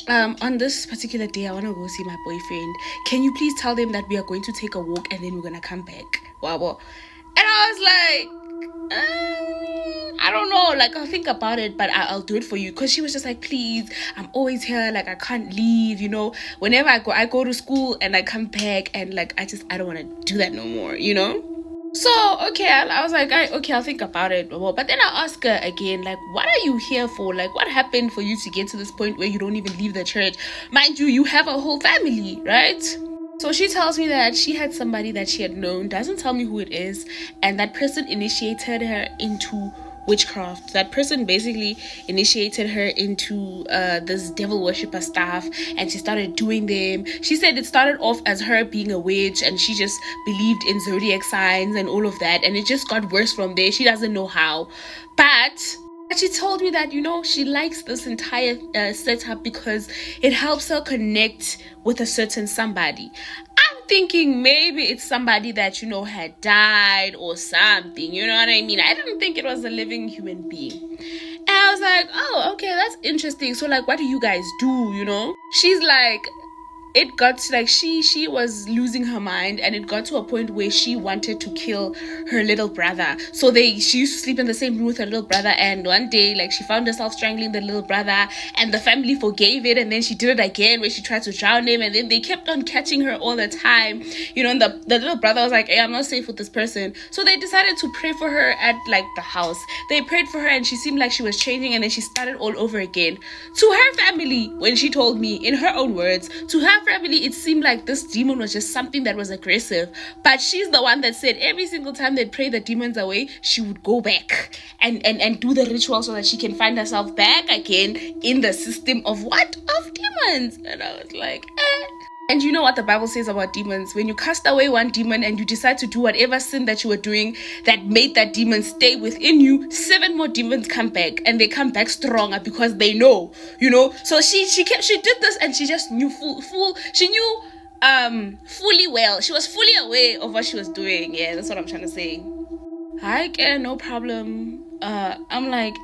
on this particular day, I want to go see my boyfriend. Can you please tell them that we are going to take a walk and then we're going to come back? Wow. And I was like, I don't know, like, I'll think about it, but I'll do it for you. Because she was just like, please, I'm always here, like, I can't leave, you know. Whenever I go to school and I come back, and like, I don't want to do that no more, you know. So, okay, I was like, okay, I'll think about it. But then I asked her again, like, what are you here for? Like, what happened for you to get to this point where you don't even leave the church? Mind you, you have a whole family, right? So she tells me that she had somebody that she had known, doesn't tell me who it is, and that person initiated her into witchcraft. That person basically initiated her into this devil worshipper stuff, and she started doing them. She said it started off as her being a witch, and she just believed in zodiac signs and all of that, and it just got worse from there. She doesn't know how, but she told me that, you know, she likes this entire setup because it helps her connect with a certain somebody. I'm thinking maybe it's somebody that, you know, had died or something, you know what I mean? I didn't think it was a living human being. And I was like, oh, okay, that's interesting. So, like, what do you guys do, you know? She's like, it got to, like, she was losing her mind, and it got to a point where she wanted to kill her little brother. So she used to sleep in the same room with her little brother, and one day, like, she found herself strangling the little brother, and the family forgave it, and then she did it again where she tried to drown him, and then they kept on catching her all the time, you know. And the little brother was like, hey, I'm not safe with this person. So they decided to pray for her at, like, the house. They prayed for her, and she seemed like she was changing, and then she started all over again. To her family, when she told me, in her own words, to her family, it seemed like this demon was just something that was aggressive. But she's the one that said every single time they'd pray the demons away, she would go back and do the ritual so that she can find herself back again in the system of what? Of demons. And I was like, And you know what the Bible says about demons? When you cast away one demon and you decide to do whatever sin that you were doing that made that demon stay within you, 7 more demons come back, and they come back stronger because they know, you know. So she did this, and she just knew she knew fully well. She was fully aware of what she was doing. Yeah, that's what I'm trying to say. Hi, no problem. I'm like,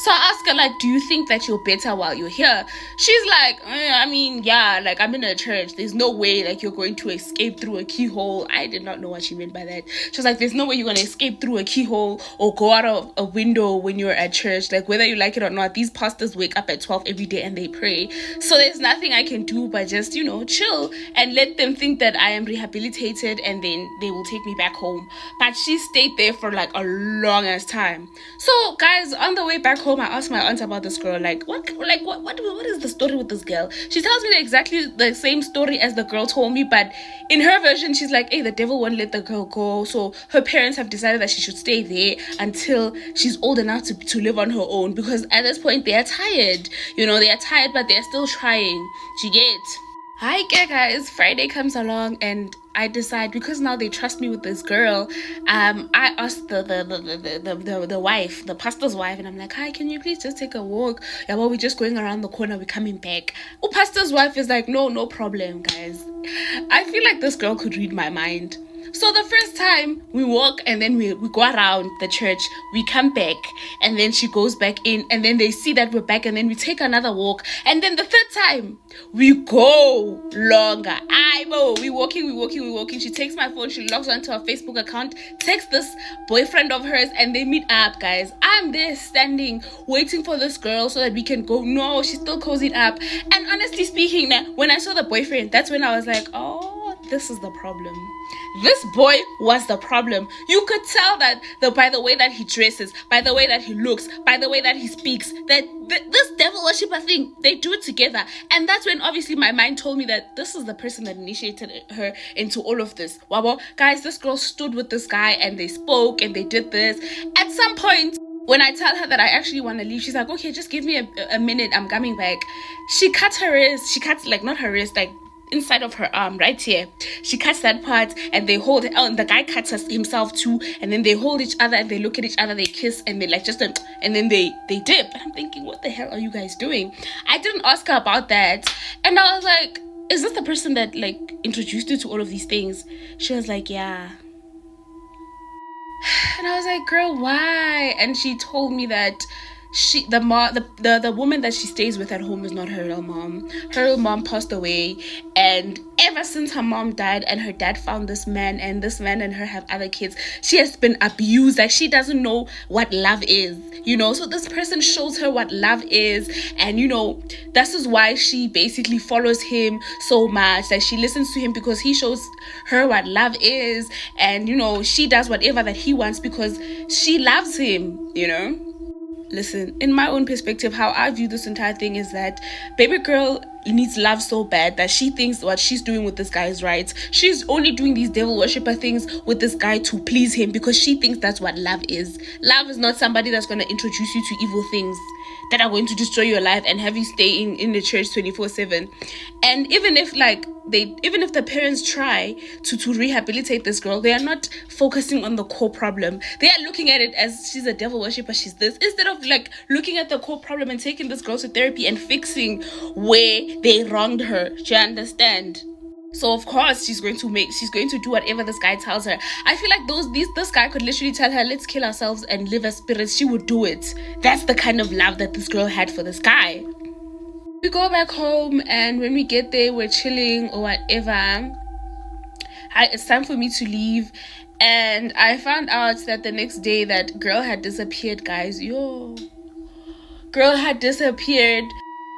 So I ask her, like, do you think that you're better while you're here? She's like, I mean, yeah, like, I'm in a church. There's no way, like, you're going to escape through a keyhole. I did not know what she meant by that. She was like, there's no way you're going to escape through a keyhole or go out of a window when you're at church. Like, whether you like it or not, these pastors wake up at 12 every day and they pray. So there's nothing I can do but just, you know, chill and let them think that I am rehabilitated, and then they will take me back home. But she stayed there for, like, a long ass time. So, guys, on the way back home, I asked my aunt about this girl. Like, what is the story with this girl? She tells me exactly the same story as the girl told me, but in her version, she's like, hey, the devil won't let the girl go. So her parents have decided that she should stay there until she's old enough to live on her own, because at this point, they are tired. You know, they are tired, but they're still trying. She gets. Hi, guys. Friday comes along, and I decide, because now they trust me with this girl, I asked the wife, the pastor's wife, and I'm like, hi, can you please just take a walk? Yeah, well, we're just going around the corner, we're coming back. Oh, pastor's wife is like, no problem, guys. I feel like this girl could read my mind. So the first time we walk, and then we go around the church, we come back, and then she goes back in, and then they see that we're back, and then we take another walk, and then the third time we go longer. We're walking. She takes my phone, she logs onto her Facebook account, texts this boyfriend of hers, and they meet up, guys. I'm there standing, waiting for this girl so that we can go. No, she's still cozied up. And honestly speaking, when I saw the boyfriend, that's when I was like, oh, this is the problem. This boy was the problem. You could tell that by the way that he dresses, by the way that he looks, by the way that he speaks, that this devil worshipper thing, they do it together. And that's when obviously my mind told me that this is the person that initiated her into all of this. Wow, guys, this girl stood with this guy, and they spoke, and they did this. At some point, when I tell her that I actually want to leave, she's like, okay, just give me a minute, I'm coming back. She cuts her wrist. She cuts, like, not her wrist, like, inside of her arm, right here. She cuts that part, and they hold it. And the guy cuts himself too, and then they hold each other, and they look at each other, they kiss, and they like and then they dip. And I'm thinking, what the hell are you guys doing? I didn't ask her about that, and I was like, is this the person that, like, introduced you to all of these things? She was like, yeah. And I was like, girl, why? And she told me that the woman that she stays with at home is not her real mom. Her real mom passed away, and ever since her mom died and her dad found this man, and this man and her have other kids, she has been abused. Like, she doesn't know what love is, you know. So this person shows her what love is, and you know, this is why she basically follows him so much. Like, she listens to him because he shows her what love is, and you know, she does whatever that he wants because she loves him, you know. Listen, in my own perspective, how I view this entire thing is that baby girl needs love so bad that she thinks what she's doing with this guy is right. She's only doing these devil worshipper things with this guy to please him because she thinks that's what love is. Love is not somebody that's going to introduce you to evil things that are going to destroy your life and have you stay in the church 24/7. And even if the parents try to rehabilitate this girl, they are not focusing on the core problem. They are looking at it as she's a devil worshipper, she's this, instead of like looking at the core problem and taking this girl to therapy and fixing where they wronged her. Do you understand? So of course she's going to do whatever this guy tells her. I feel like this guy could literally tell her, let's kill ourselves and live as spirits. She would do it. That's the kind of love that this girl had for this guy. We go back home, and when we get there, we're chilling or whatever. It's time for me to leave, and I found out that the next day that girl had disappeared, guys. Girl had disappeared,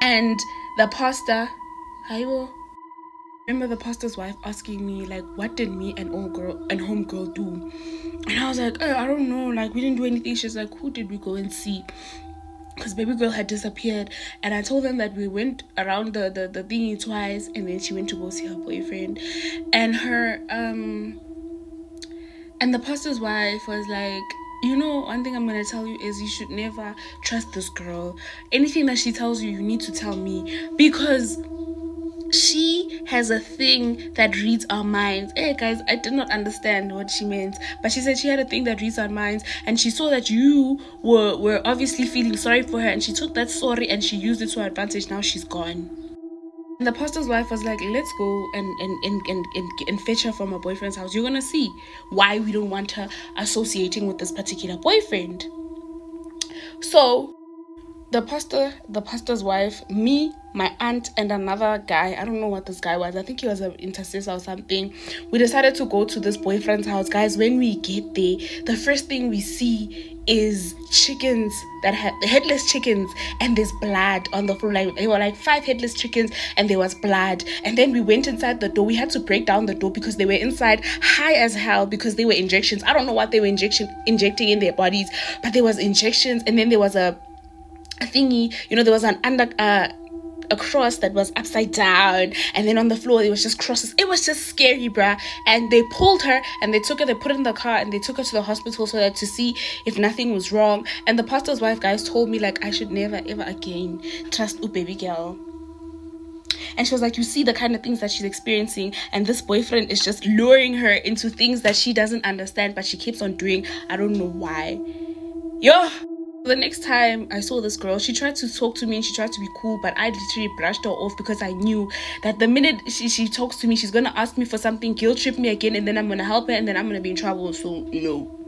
and the pastor, remember the pastor's wife asking me, like, what did me and homegirl do? And I was like, oh, I don't know, like, we didn't do anything. She's like, who did we go and see? Because baby girl had disappeared. And I told them that we went around the thingy twice, and then she went to go see her boyfriend. And her and the pastor's wife was like, you know, one thing I'm gonna tell you is you should never trust this girl. Anything that she tells you, you need to tell me, because she has a thing that reads our minds. Hey guys, I did not understand what she meant, but she said she had a thing that reads our minds, and she saw that you were obviously feeling sorry for her, and she took that sorry and she used it to her advantage. Now she's gone. And the pastor's wife was like, let's go and fetch her from her boyfriend's house. You're gonna see why we don't want her associating with this particular boyfriend. So the pastor's wife, me, my aunt, and another guy, I don't know what this guy was, I think he was an intercessor or something, we decided to go to this boyfriend's house. Guys, when we get there, the first thing we see is chickens that have headless chickens, and there's blood on the floor. Like, there were like 5 headless chickens and there was blood. And then we went inside the door. We had to break down the door because they were inside high as hell because they were injections. I don't know what they were injecting in their bodies, but there was injections. And then there was a thingy, you know, there was a cross that was upside down, and then on the floor it was just crosses. It was just scary, bruh. And they pulled her and they took her, they put her in the car and they took her to the hospital so that to see if nothing was wrong. And the pastor's wife, guys, told me like I should never ever again trust a baby girl. And she was like, you see the kind of things that she's experiencing, and this boyfriend is just luring her into things that she doesn't understand, but she keeps on doing. I don't know why. The next time I saw this girl, she tried to talk to me and she tried to be cool, but I literally brushed her off because I knew that the minute she talks to me, she's going to ask me for something, guilt trip me again, and then I'm going to help her, and then I'm going to be in trouble. So, no.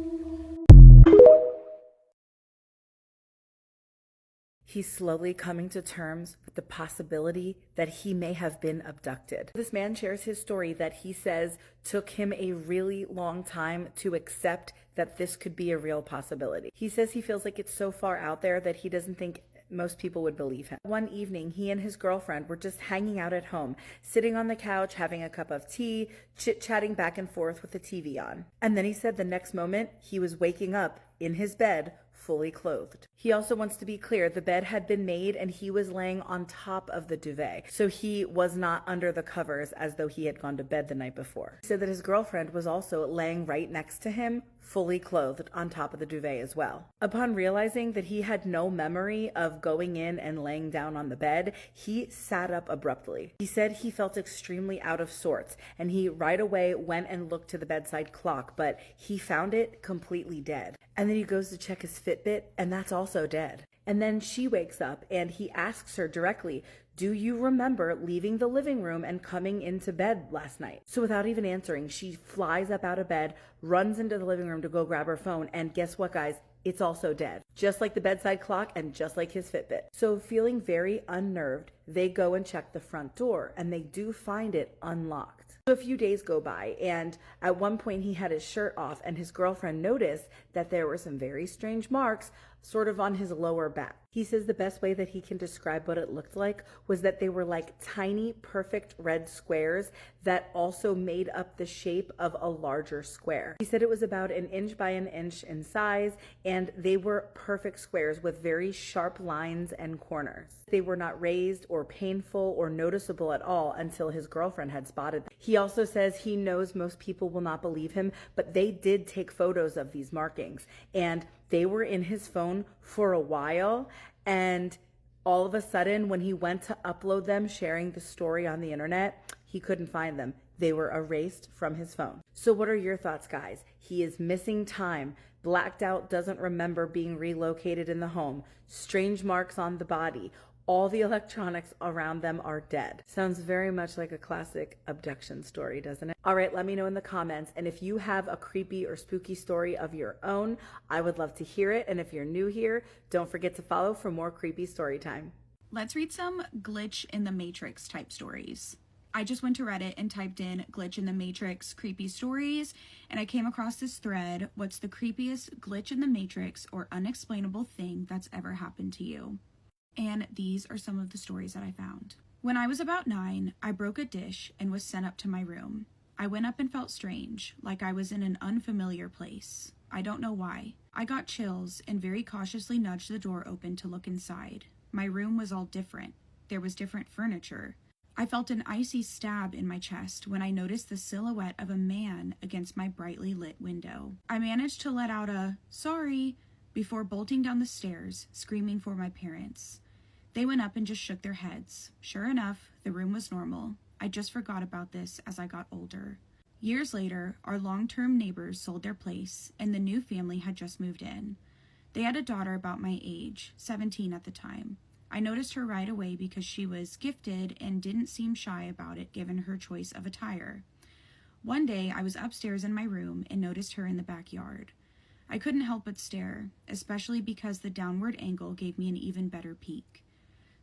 He's slowly coming to terms with the possibility that he may have been abducted. This man shares his story that he says took him a really long time to accept that this could be a real possibility. He says he feels like it's so far out there that he doesn't think most people would believe him. One evening, he and his girlfriend were just hanging out at home, sitting on the couch, having a cup of tea, chit-chatting back and forth with the TV on. And then he said the next moment, he was waking up in his bed, fully clothed. He also wants to be clear, the bed had been made and he was laying on top of the duvet. So he was not under the covers as though he had gone to bed the night before. He said that his girlfriend was also laying right next to him, fully clothed on top of the duvet as well. Upon realizing that he had no memory of going in and laying down on the bed, he sat up abruptly. He said he felt extremely out of sorts, and he right away went and looked to the bedside clock, but he found it completely dead. And then he goes to check his Fitbit, and that's also dead. And then she wakes up and he asks her directly, do you remember leaving the living room and coming into bed last night? So without even answering, she flies up out of bed, runs into the living room to go grab her phone, and guess what, guys? it's also dead, just like the bedside clock and just like his Fitbit. So feeling very unnerved, they go and check the front door and they do find it unlocked. So a few days go by, and at one point he had his shirt off and his girlfriend noticed that there were some very strange marks sort of on his lower back. He says the best way that he can describe what it looked like was that they were like tiny, perfect red squares that also made up the shape of a larger square. He said it was about 1 inch by 1 inch in size, and they were perfect squares with very sharp lines and corners. They were not raised or painful or noticeable at all until his girlfriend had spotted them. He also says he knows most people will not believe him, but they did take photos of these markings, and they were in his phone for a while, and all of a sudden when he went to upload them, sharing the story on the internet, he couldn't find them. They were erased from his phone. So what are your thoughts, guys? He is missing time, blacked out, doesn't remember being relocated in the home, strange marks on the body. All the electronics around them are dead. Sounds very much like a classic abduction story, doesn't it? All right, let me know in the comments. And if you have a creepy or spooky story of your own, I would love to hear it. And if you're new here, don't forget to follow for more creepy story time. Let's read some glitch in the Matrix type stories. I just went to Reddit and typed in glitch in the Matrix creepy stories, and I came across this thread. What's the creepiest glitch in the Matrix or unexplainable thing that's ever happened to you? And these are some of the stories that I found. When I was about 9, I broke a dish and was sent up to my room. I went up and felt strange, like I was in an unfamiliar place. I don't know why. I got chills and very cautiously nudged the door open to look inside. My room was all different. There was different furniture. I felt an icy stab in my chest when I noticed the silhouette of a man against my brightly lit window. I managed to let out a "sorry" before bolting down the stairs, screaming for my parents. They went up and just shook their heads. Sure enough, the room was normal. I just forgot about this as I got older. Years later, our long-term neighbors sold their place, and the new family had just moved in. They had a daughter about my age, 17 at the time. I noticed her right away because she was gifted and didn't seem shy about it given her choice of attire. One day, I was upstairs in my room and noticed her in the backyard. I couldn't help but stare, especially because the downward angle gave me an even better peek.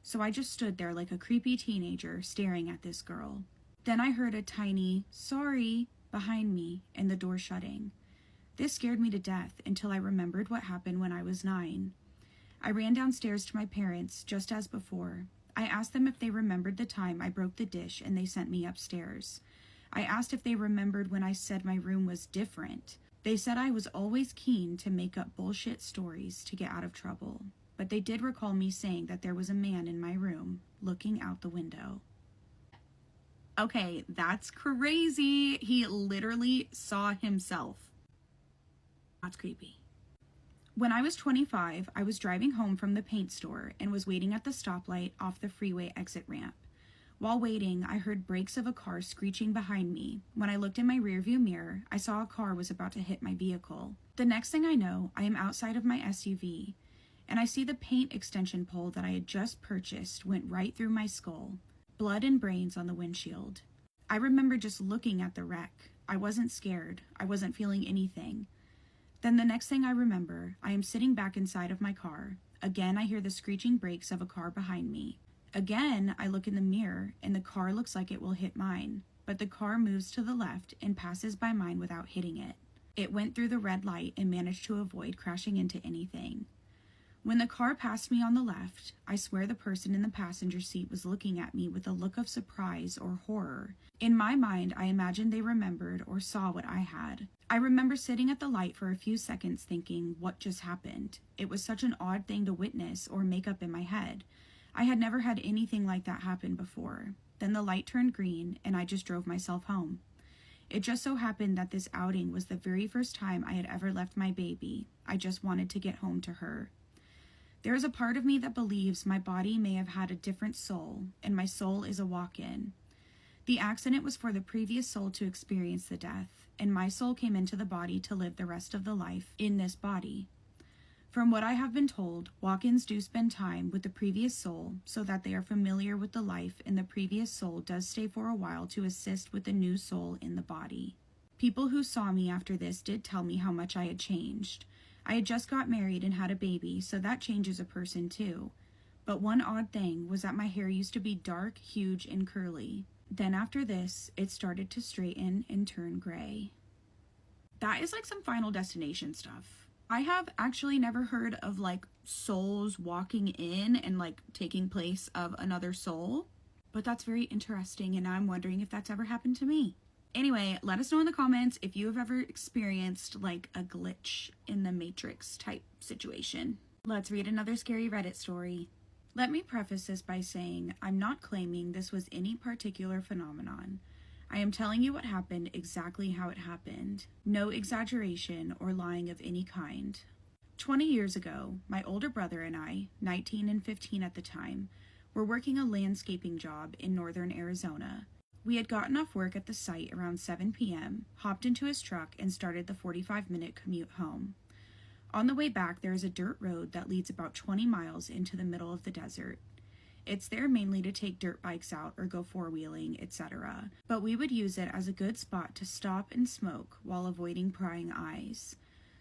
So I just stood there like a creepy teenager staring at this girl. Then I heard a tiny "sorry" behind me and the door shutting. This scared me to death until I remembered what happened when I was 9. I ran downstairs to my parents just as before. I asked them if they remembered the time I broke the dish and they sent me upstairs. I asked if they remembered when I said my room was different. They said I was always keen to make up bullshit stories to get out of trouble. But they did recall me saying that there was a man in my room looking out the window. Okay, that's crazy. He literally saw himself. That's creepy. When I was 25, I was driving home from the paint store and was waiting at the stoplight off the freeway exit ramp. While waiting, I heard brakes of a car screeching behind me. When I looked in my rearview mirror, I saw a car was about to hit my vehicle. The next thing I know, I am outside of my SUV, and I see the paint extension pole that I had just purchased went right through my skull. Blood and brains on the windshield. I remember just looking at the wreck. I wasn't scared. I wasn't feeling anything. Then the next thing I remember, I am sitting back inside of my car. Again, I hear the screeching brakes of a car behind me. Again, I look in the mirror, and the car looks like it will hit mine. But the car moves to the left and passes by mine without hitting it. It went through the red light and managed to avoid crashing into anything. When the car passed me on the left, I swear the person in the passenger seat was looking at me with a look of surprise or horror. In my mind, I imagined they remembered or saw what I had. I remember sitting at the light for a few seconds thinking, what just happened? It was such an odd thing to witness or make up in my head. I had never had anything like that happen before. Then the light turned green and I just drove myself home. It just so happened that this outing was the very first time I had ever left my baby. I just wanted to get home to her. There is a part of me that believes my body may have had a different soul, and my soul is a walk-in. The accident was for the previous soul to experience the death, and my soul came into the body to live the rest of the life in this body. From what I have been told, walk-ins do spend time with the previous soul so that they are familiar with the life, and the previous soul does stay for a while to assist with the new soul in the body. People who saw me after this did tell me how much I had changed. I had just got married and had a baby, so that changes a person too. But one odd thing was that my hair used to be dark, huge, and curly. Then after this, it started to straighten and turn gray. That is like some Final Destination stuff. I have actually never heard of like souls walking in and like taking place of another soul, but that's very interesting, and I'm wondering if that's ever happened to me. Anyway, let us know in the comments if you have ever experienced like a glitch in the Matrix type situation. Let's read another scary Reddit story. Let me preface this by saying I'm not claiming this was any particular phenomenon. I am telling you what happened exactly how it happened. No exaggeration or lying of any kind. 20 years ago, my older brother and I, 19 and 15 at the time, were working a landscaping job in northern Arizona. We had gotten off work at the site around 7 p.m., hopped into his truck, and started the 45-minute commute home. On the way back, there is a dirt road that leads about 20 miles into the middle of the desert. It's there mainly to take dirt bikes out or go four-wheeling, etc., but we would use it as a good spot to stop and smoke while avoiding prying eyes.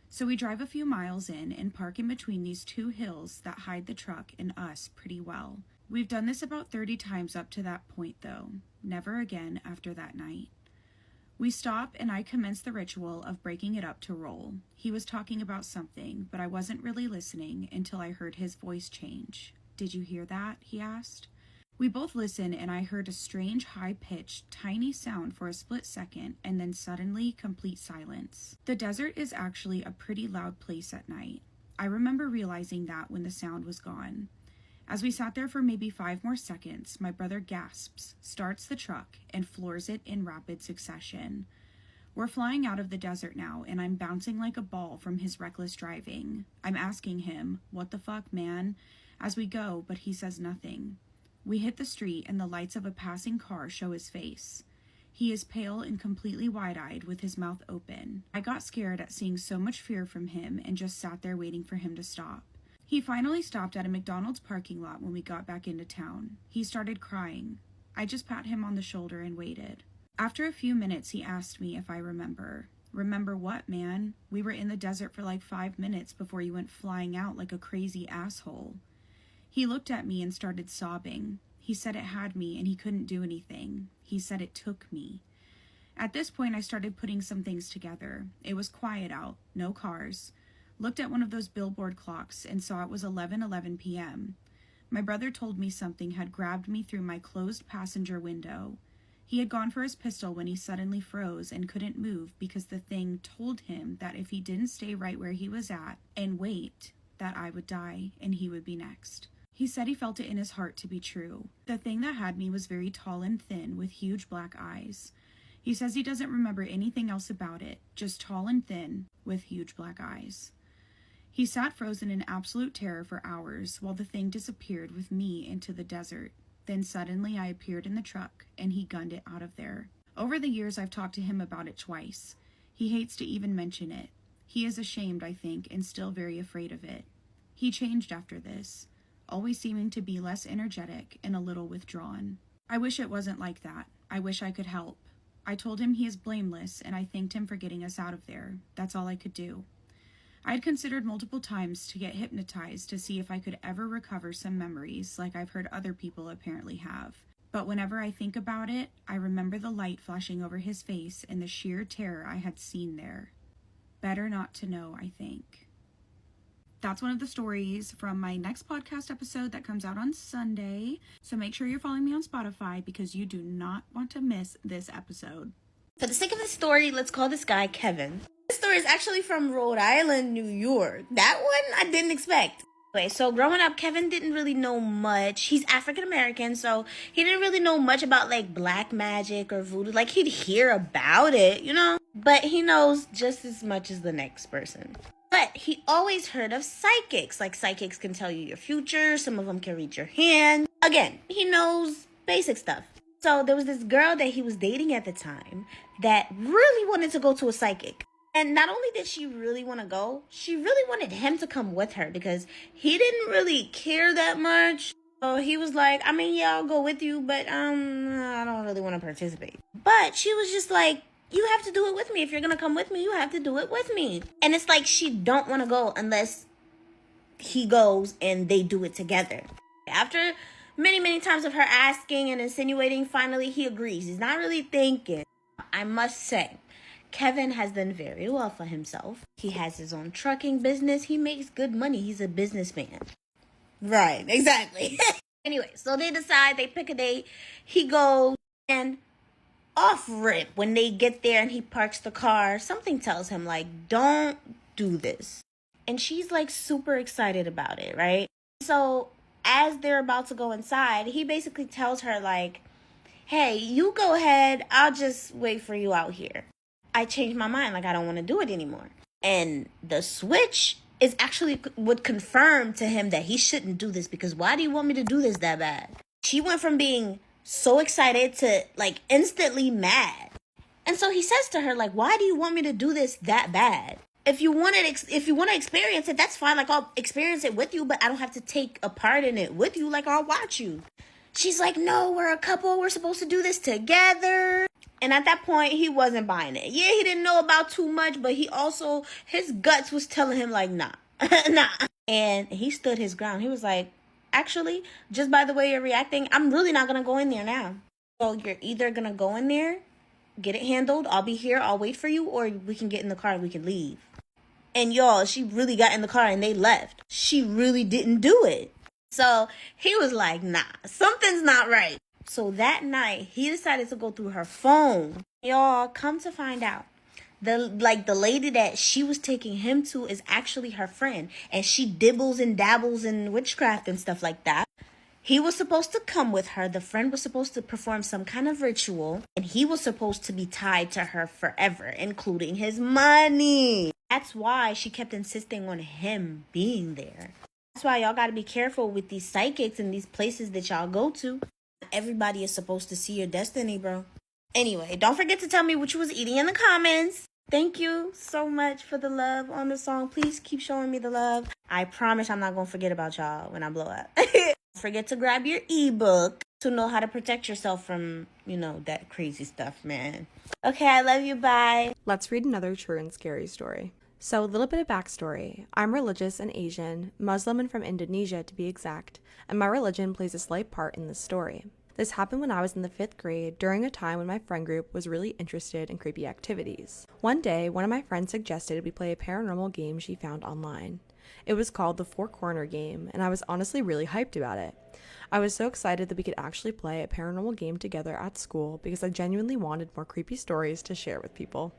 So we drive a few miles in and park in between these two hills that hide the truck and us pretty well. We've done this about 30 times up to that point though, never again after that night. We stop and I commence the ritual of breaking it up to roll. He was talking about something, but I wasn't really listening until I heard his voice change. "Did you hear that?" he asked. We both listened and I heard a strange high-pitched, tiny sound for a split second and then suddenly complete silence. The desert is actually a pretty loud place at night. I remember realizing that when the sound was gone. As we sat there for maybe 5 more seconds, my brother gasps, starts the truck, and floors it in rapid succession. We're flying out of the desert now, and I'm bouncing like a ball from his reckless driving. I'm asking him, "What the fuck, man?" as we go, but he says nothing. We hit the street, and the lights of a passing car show his face. He is pale and completely wide-eyed with his mouth open. I got scared at seeing so much fear from him and just sat there waiting for him to stop. He finally stopped at a McDonald's parking lot when we got back into town. He started crying. I just pat him on the shoulder and waited. After a few minutes, he asked me if I remember. "Remember what, man? We were in the desert for like 5 minutes before you went flying out like a crazy asshole." He looked at me and started sobbing. He said it had me and he couldn't do anything. He said it took me. At this point, I started putting some things together. It was quiet out, no cars. Looked at one of those billboard clocks and saw it was 11:11 p.m. My brother told me something had grabbed me through my closed passenger window. He had gone for his pistol when he suddenly froze and couldn't move because the thing told him that if he didn't stay right where he was at and wait, that I would die and he would be next. He said he felt it in his heart to be true. The thing that had me was very tall and thin with huge black eyes. He says he doesn't remember anything else about it, just tall and thin with huge black eyes. He sat frozen in absolute terror for hours while the thing disappeared with me into the desert. Then suddenly I appeared in the truck and he gunned it out of there. Over the years, I've talked to him about it twice. He hates to even mention it. He is ashamed, I think, and still very afraid of it. He changed after this, always seeming to be less energetic and a little withdrawn. I wish it wasn't like that. I wish I could help. I told him he is blameless and I thanked him for getting us out of there. That's all I could do. I had considered multiple times to get hypnotized to see if I could ever recover some memories like I've heard other people apparently have. But whenever I think about it, I remember the light flashing over his face and the sheer terror I had seen there. Better not to know, I think. That's one of the stories from my next podcast episode that comes out on Sunday. So make sure you're following me on Spotify because you do not want to miss this episode. For the sake of the story, let's call this guy Kevin. This story is actually from Rhode Island, New York. That one I didn't expect. Anyway, so growing up, Kevin didn't really know much. He's African American, so he didn't really know much about like black magic or voodoo. Like he'd hear about it, you know? But he knows just as much as the next person. But he always heard of psychics. Like psychics can tell you your future. Some of them can read your hand. Again, he knows basic stuff. So there was this girl that he was dating at the time that really wanted to go to a psychic. And not only did she really want to go, she really wanted him to come with her because he didn't really care that much. So he was like, yeah, I'll go with you, but I don't really want to participate. But she was just like, You have to do it with me. If you're gonna come with me, you have to do it with me. And it's like she don't want to go unless he goes and they do it together. After many times of her asking and insinuating, finally he agrees. He's not really thinking. I must say, Kevin has done very well for himself. He has his own trucking business. He makes good money. He's a businessman. Right, exactly. Anyway, so they decide, they pick a date. He goes, and off rip, when they get there and he parks the car, something tells him, like, don't do this. And she's like super excited about it, right? So as they're about to go inside, he basically tells her, like, hey, you go ahead. I'll just wait for you out here. I changed my mind. Like, I don't want to do it anymore. And the switch is actually would confirm to him that he shouldn't do this, because why do you want me to do this that bad? She went from being so excited to like instantly mad. And so he says to her, like, why do you want me to do this that bad? If you want to experience it, that's fine. Like, I'll experience it with you, but I don't have to take a part in it with you. Like, I'll watch you. She's like, no, we're a couple. We're supposed to do this together. And at that point, he wasn't buying it. Yeah, he didn't know about too much, but he also, his guts was telling him, like, nah, nah. And he stood his ground. He was like, actually, just by the way you're reacting, I'm really not going to go in there now. So you're either going to go in there, get it handled, I'll be here, I'll wait for you, or we can get in the car and we can leave. And y'all, she really got in the car and they left. She really didn't do it. So he was like, nah, something's not right. So that night, he decided to go through her phone. Y'all, come to find out, the lady that she was taking him to is actually her friend. And she dibbles and dabbles in witchcraft and stuff like that. He was supposed to come with her. The friend was supposed to perform some kind of ritual. And he was supposed to be tied to her forever, including his money. That's why she kept insisting on him being there. That's why y'all gotta be careful with these psychics and these places that y'all go to. Everybody is supposed to see your destiny, bro. Anyway, don't forget to tell me what you was eating in the comments. Thank you so much for the love on the song. Please keep showing me the love. I promise I'm not gonna forget about y'all when I blow up. Don't forget to grab your ebook to know how to protect yourself from, that crazy stuff, man. Okay, I love you. Bye. Let's read another true and scary story. So a little bit of backstory. I'm religious and Asian, Muslim and from Indonesia to be exact, and my religion plays a slight part in this story. This happened when I was in the 5th grade during a time when my friend group was really interested in creepy activities. One day, one of my friends suggested we play a paranormal game she found online. It was called the Four Corner Game, and I was honestly really hyped about it. I was so excited that we could actually play a paranormal game together at school because I genuinely wanted more creepy stories to share with people.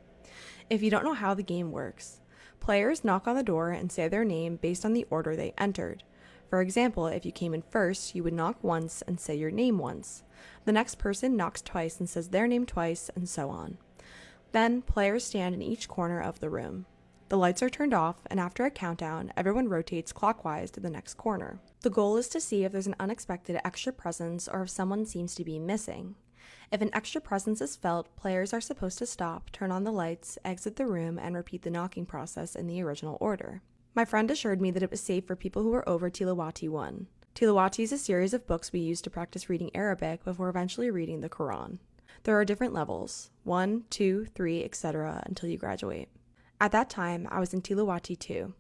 If you don't know how the game works, players knock on the door and say their name based on the order they entered. For example, if you came in first, you would knock once and say your name once. The next person knocks twice and says their name twice, and so on. Then, players stand in each corner of the room. The lights are turned off, and after a countdown, everyone rotates clockwise to the next corner. The goal is to see if there's an unexpected extra presence or if someone seems to be missing. If an extra presence is felt, players are supposed to stop, turn on the lights, exit the room, and repeat the knocking process in the original order. My friend assured me that it was safe for people who were over Tilawati 1. Tilawati is a series of books we use to practice reading Arabic before eventually reading the Quran. There are different levels, 1, 2, 3, etc. until you graduate. At that time, I was in Tilawati 2.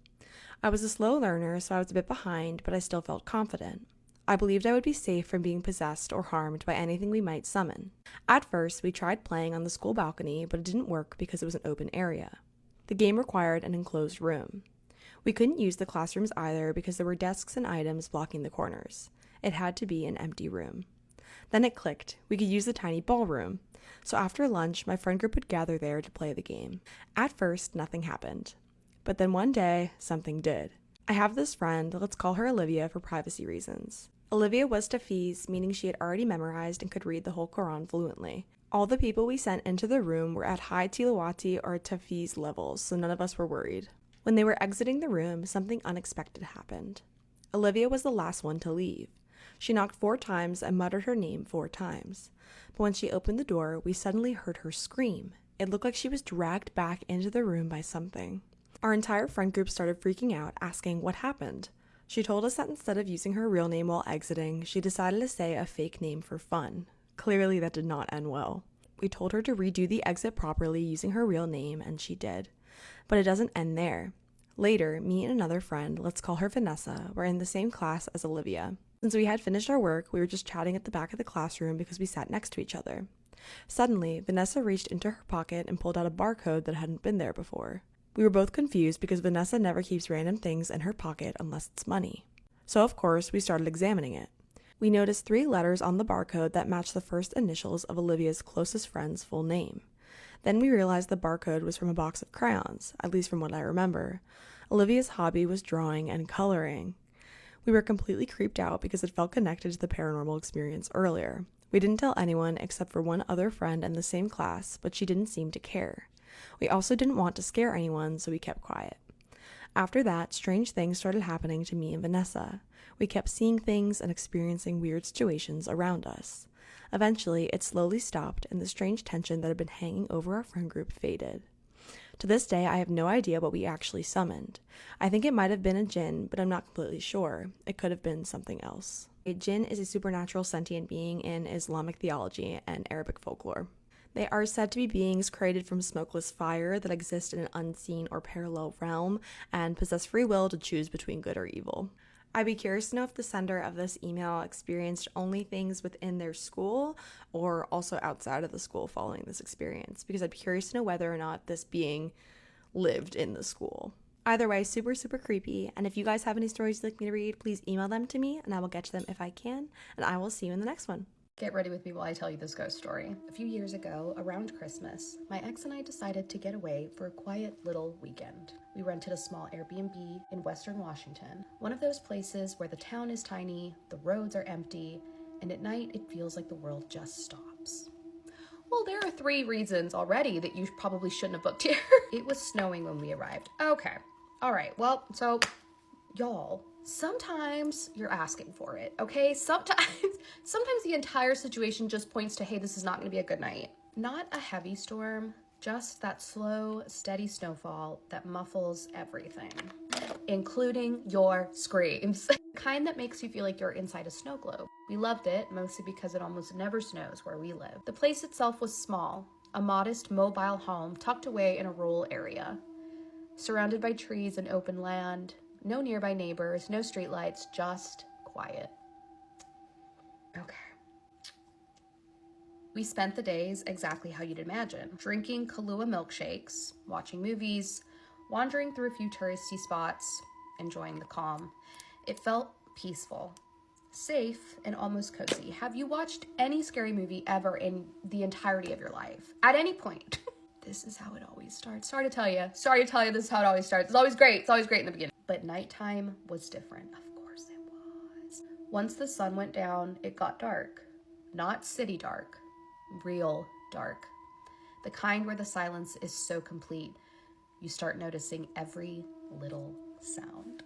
I was a slow learner, so I was a bit behind, but I still felt confident. I believed I would be safe from being possessed or harmed by anything we might summon. At first, we tried playing on the school balcony, but it didn't work because it was an open area. The game required an enclosed room. We couldn't use the classrooms either because there were desks and items blocking the corners. It had to be an empty room. Then it clicked. We could use the tiny ballroom. So after lunch, my friend group would gather there to play the game. At first, nothing happened. But then one day, something did. I have this friend, let's call her Olivia for privacy reasons. Olivia was Tafiz, meaning she had already memorized and could read the whole Quran fluently. All the people we sent into the room were at high Tilawati or Tafiz levels, so none of us were worried. When they were exiting the room, something unexpected happened. Olivia was the last one to leave. She knocked 4 times and muttered her name 4 times. But when she opened the door, we suddenly heard her scream. It looked like she was dragged back into the room by something. Our entire friend group started freaking out, asking what happened. She told us that instead of using her real name while exiting, she decided to say a fake name for fun. Clearly that did not end well. We told her to redo the exit properly using her real name, and she did. But it doesn't end there. Later, me and another friend, let's call her Vanessa, were in the same class as Olivia. Since we had finished our work, we were just chatting at the back of the classroom because we sat next to each other. Suddenly, Vanessa reached into her pocket and pulled out a barcode that hadn't been there before. We were both confused because Vanessa never keeps random things in her pocket unless it's money. So of course, we started examining it. We noticed 3 letters on the barcode that matched the first initials of Olivia's closest friend's full name. Then we realized the barcode was from a box of crayons, at least from what I remember. Olivia's hobby was drawing and coloring. We were completely creeped out because it felt connected to the paranormal experience earlier. We didn't tell anyone except for one other friend in the same class, but she didn't seem to care. We also didn't want to scare anyone, so we kept quiet. After that, strange things started happening to me and Vanessa. We kept seeing things and experiencing weird situations around us. Eventually, it slowly stopped, and the strange tension that had been hanging over our friend group faded. To this day, I have no idea what we actually summoned. I think it might have been a jinn, but I'm not completely sure. It could have been something else. A jinn is a supernatural sentient being in Islamic theology and Arabic folklore. They are said to be beings created from smokeless fire that exist in an unseen or parallel realm and possess free will to choose between good or evil. I'd be curious to know if the sender of this email experienced only things within their school or also outside of the school following this experience, because I'd be curious to know whether or not this being lived in the school. Either way, super, super creepy, and if you guys have any stories you'd like me to read, please email them to me and I will get to them if I can, and I will see you in the next one. Get ready with me while I tell you this ghost story. A few years ago, around Christmas, my ex and I decided to get away for a quiet little weekend. We rented a small Airbnb in Western Washington, one of those places where the town is tiny, the roads are empty, and at night it feels like the world just stops. Well, there are 3 reasons already that you probably shouldn't have booked here. It was snowing when we arrived. Okay, all right, well, so y'all, sometimes you're asking for it, okay? Sometimes the entire situation just points to, hey, this is not gonna be a good night. Not a heavy storm, just that slow, steady snowfall that muffles everything, including your screams. Kind that makes you feel like you're inside a snow globe. We loved it, mostly because it almost never snows where we live. The place itself was small, a modest mobile home tucked away in a rural area. Surrounded by trees and open land, no nearby neighbors, no streetlights, just quiet. Okay. We spent the days exactly how you'd imagine, drinking Kahlua milkshakes, watching movies, wandering through a few touristy spots, enjoying the calm. It felt peaceful, safe, and almost cozy. Have you watched any scary movie ever in the entirety of your life? At any point? This is how it always starts. Sorry to tell you, this is how it always starts. It's always great in the beginning. But nighttime was different. Of course it was. Once the sun went down, it got dark. Not city dark, real dark. The kind where the silence is so complete, you start noticing every little sound.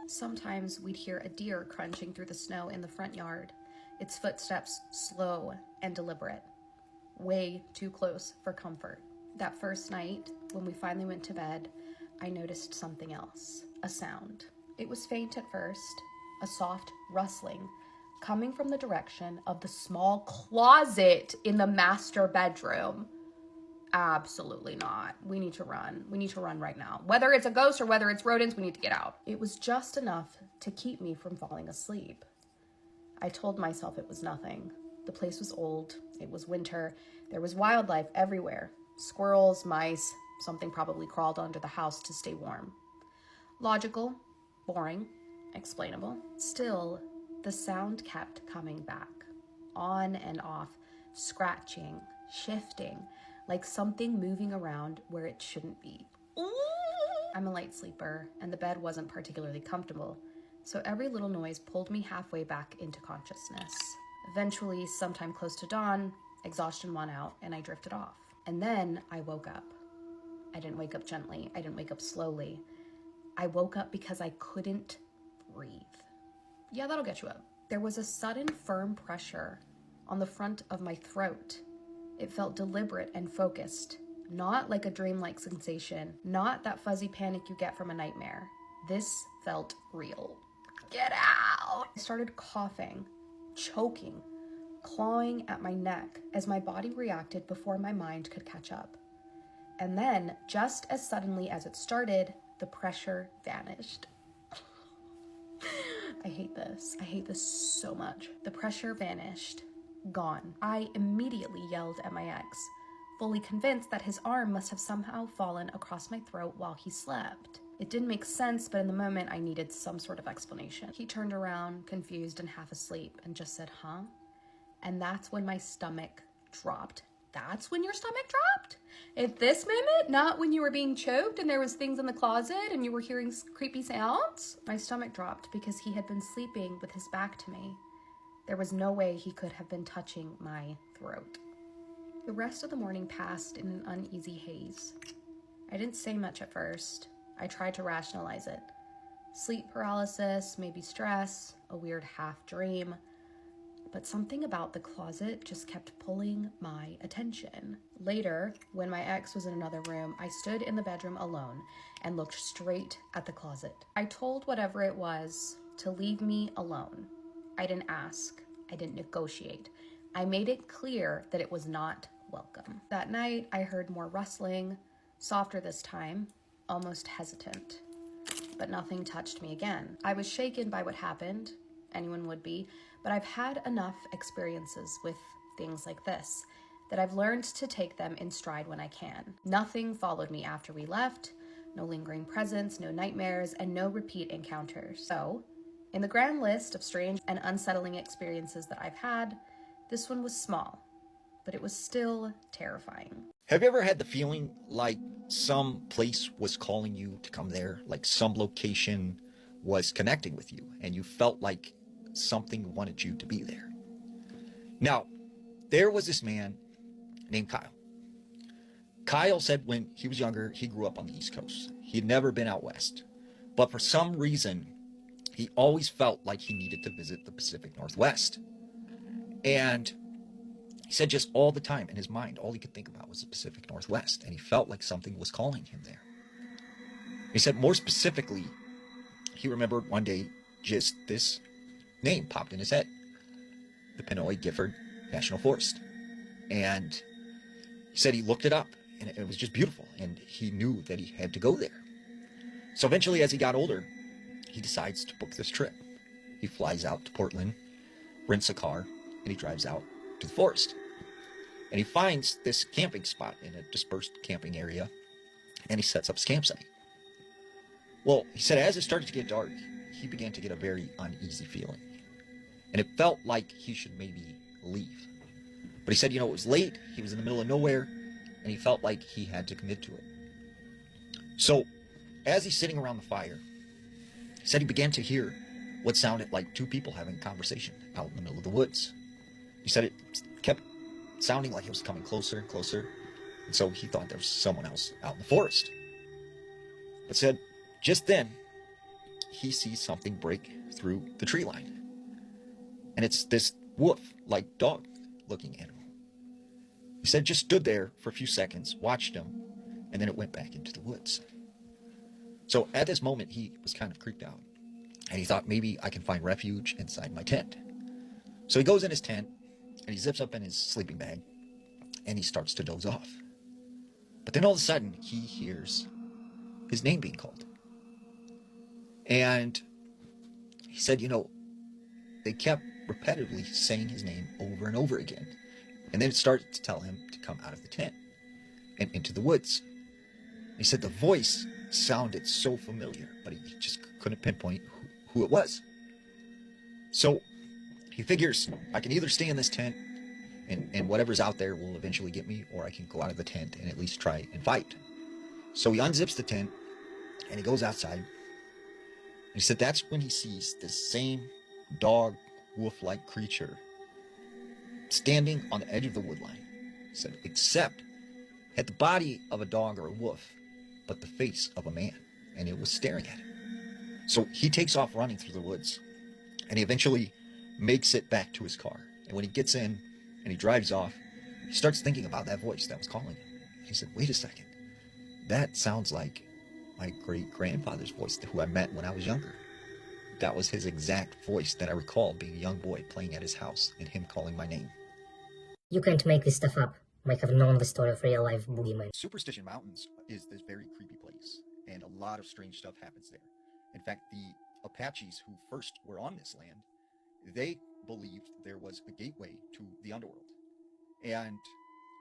Sometimes we'd hear a deer crunching through the snow in the front yard, its footsteps slow and deliberate, way too close for comfort. That first night, when we finally went to bed, I noticed something else, a sound. It was faint at first, a soft rustling, coming from the direction of the small closet in the master bedroom. Absolutely not. We need to run. We need to run right now. Whether it's a ghost or whether it's rodents, we need to get out. It was just enough to keep me from falling asleep. I told myself it was nothing. The place was old. It was winter. There was wildlife everywhere. Squirrels, mice, something probably crawled under the house to stay warm. Logical, boring, explainable. Still, the sound kept coming back, on and off, scratching, shifting, like something moving around where it shouldn't be. I'm a light sleeper, and the bed wasn't particularly comfortable, so every little noise pulled me halfway back into consciousness. Eventually, sometime close to dawn, exhaustion won out, and I drifted off. And then I woke up. I didn't wake up gently. I didn't wake up slowly. I woke up because I couldn't breathe. Yeah, that'll get you up. There was a sudden firm pressure on the front of my throat. It felt deliberate and focused, not like a dreamlike sensation, not that fuzzy panic you get from a nightmare. This felt real. Get out! I started coughing, choking, clawing at my neck as my body reacted before my mind could catch up. And then, just as suddenly as it started, the pressure vanished. I hate this. I hate this so much. The pressure vanished. Gone. I immediately yelled at my ex, fully convinced that his arm must have somehow fallen across my throat while he slept. It didn't make sense, but in the moment I needed some sort of explanation. He turned around, confused and half asleep, and just said, "Huh?" And that's when my stomach dropped. That's when your stomach dropped? At this moment? Not when you were being choked and there was things in the closet and you were hearing creepy sounds? My stomach dropped because he had been sleeping with his back to me. There was no way he could have been touching my throat. The rest of the morning passed in an uneasy haze. I didn't say much at first. I tried to rationalize it. Sleep paralysis, maybe stress, a weird half dream. But something about the closet just kept pulling my attention. Later, when my ex was in another room, I stood in the bedroom alone and looked straight at the closet. I told whatever it was to leave me alone. I didn't ask. I didn't negotiate. I made it clear that it was not welcome. That night, I heard more rustling, softer this time, almost hesitant. But nothing touched me again. I was shaken by what happened. Anyone would be. But I've had enough experiences with things like this that I've learned to take them in stride when I can. Nothing followed me after we left. No lingering presence, no nightmares, and no repeat encounters. So, in the grand list of strange and unsettling experiences that I've had, this one was small, but it was still terrifying. Have you ever had the feeling like some place was calling you to come there? Like some location was connecting with you and you felt like something wanted you to be there? Now, there was this man named Kyle. Kyle said when he was younger, he grew up on the East Coast. He had never been out west. But for some reason, he always felt like he needed to visit the Pacific Northwest. And he said just all the time in his mind, all he could think about was the Pacific Northwest. And he felt like something was calling him there. He said more specifically, he remembered one day just this name popped in his head. The Pinoy Gifford National Forest. And he said he looked it up and it was just beautiful. And he knew that he had to go there. So eventually, as he got older, he decides to book this trip. He flies out to Portland, rents a car, and he drives out to the forest. And he finds this camping spot in a dispersed camping area, and he sets up his campsite. Well, he said as it started to get dark, he began to get a very uneasy feeling. And it felt like he should maybe leave. But he said, it was late, he was in the middle of nowhere, and he felt like he had to commit to it. So, as he's sitting around the fire, he said he began to hear what sounded like two people having a conversation out in the middle of the woods. He said it kept sounding like it was coming closer and closer, and so he thought there was someone else out in the forest. But said, just then, he sees something break through the tree line. And it's this wolf-like dog-looking animal. He said just stood there for a few seconds, watched him, and then it went back into the woods. So at this moment, he was kind of creeped out. And he thought, maybe I can find refuge inside my tent. So he goes in his tent, and he zips up in his sleeping bag, and he starts to doze off. But then all of a sudden, he hears his name being called. And he said, they kept repetitively saying his name over and over again. And then it started to tell him to come out of the tent and into the woods. He said the voice sounded so familiar, but he just couldn't pinpoint who it was. So he figures, I can either stay in this tent and whatever's out there will eventually get me, or I can go out of the tent and at least try and fight. So he unzips the tent and he goes outside. And he said that's when he sees this same dog, wolf-like creature standing on the edge of the woodline. He said, except had the body of a dog or a wolf, but the face of a man, and it was staring at him. So he takes off running through the woods, and he eventually makes it back to his car. And when he gets in and he drives off, he starts thinking about that voice that was calling him. He said, wait a second, that sounds like my great-grandfather's voice, who I met when I was younger. that was his exact voice that I recall being a young boy playing at his house and him calling my name. You can't make this stuff up. Might have known the story of real-life boogeyman. Superstition Mountains is this very creepy place, and a lot of strange stuff happens there. In fact, the Apaches who first were on this land, they believed there was a gateway to the underworld. And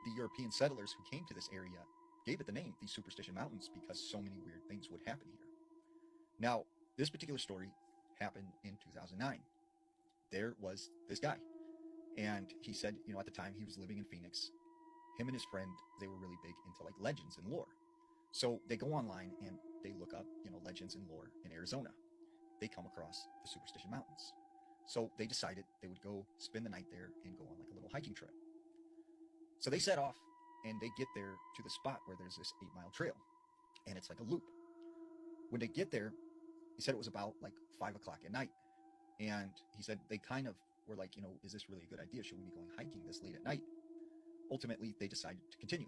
the European settlers who came to this area gave it the name, the Superstition Mountains, because so many weird things would happen here. Now, this particular story happened in 2009. There was this guy, and he said, at the time he was living in Phoenix, him and his friend, they were really big into like legends and lore. So they go online and they look up, legends and lore in Arizona. They come across the Superstition Mountains. So they decided they would go spend the night there and go on like a little hiking trip. So they set off and they get there to the spot where there's this 8-mile trail, and it's like a loop. When they get there, he said it was about like 5 o'clock at night. And he said they kind of were like, is this really a good idea? Should we be going hiking this late at night? Ultimately, they decided to continue.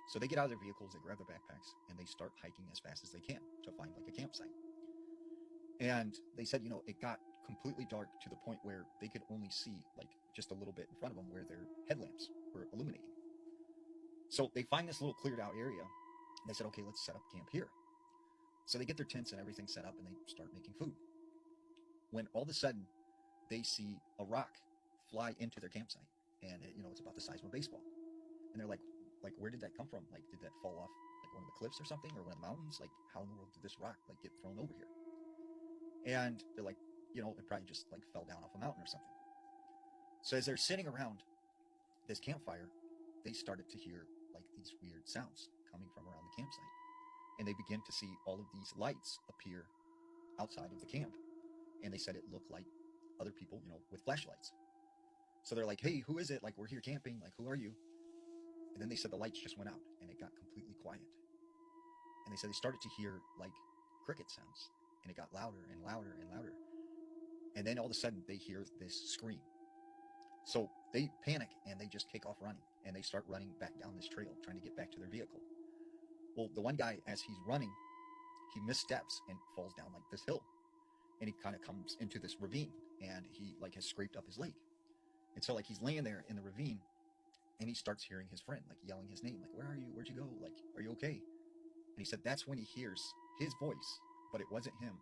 So they get out of their vehicles, they grab their backpacks, and they start hiking as fast as they can to find like a campsite. And they said, it got completely dark to the point where they could only see like just a little bit in front of them where their headlamps were illuminating. So they find this little cleared out area, and they said, okay, let's set up camp here. So they get their tents and everything set up, and they start making food. When all of a sudden, they see a rock fly into their campsite, and it's about the size of a baseball. And they're like, where did that come from? Like, did that fall off like one of the cliffs or something, or one of the mountains? Like, how in the world did this rock like get thrown over here? And they're like, it probably just like fell down off a mountain or something. So as they're sitting around this campfire, they started to hear like these weird sounds coming from around the campsite. And they begin to see all of these lights appear outside of the camp. And they said it looked like other people, with flashlights. So they're like, hey, who is it? Like, we're here camping. Like, who are you? And then they said the lights just went out and it got completely quiet. And they said they started to hear like cricket sounds, and it got louder and louder and louder. And then all of a sudden they hear this scream. So they panic and they just take off running, and they start running back down this trail, trying to get back to their vehicle. Well, the one guy, as he's running, he missteps and falls down like this hill, and he kind of comes into this ravine, and he like has scraped up his leg. And so like he's laying there in the ravine, and he starts hearing his friend like yelling his name, like, where are you? Where'd you go? Like, are you okay? And he said that's when he hears his voice, but it wasn't him,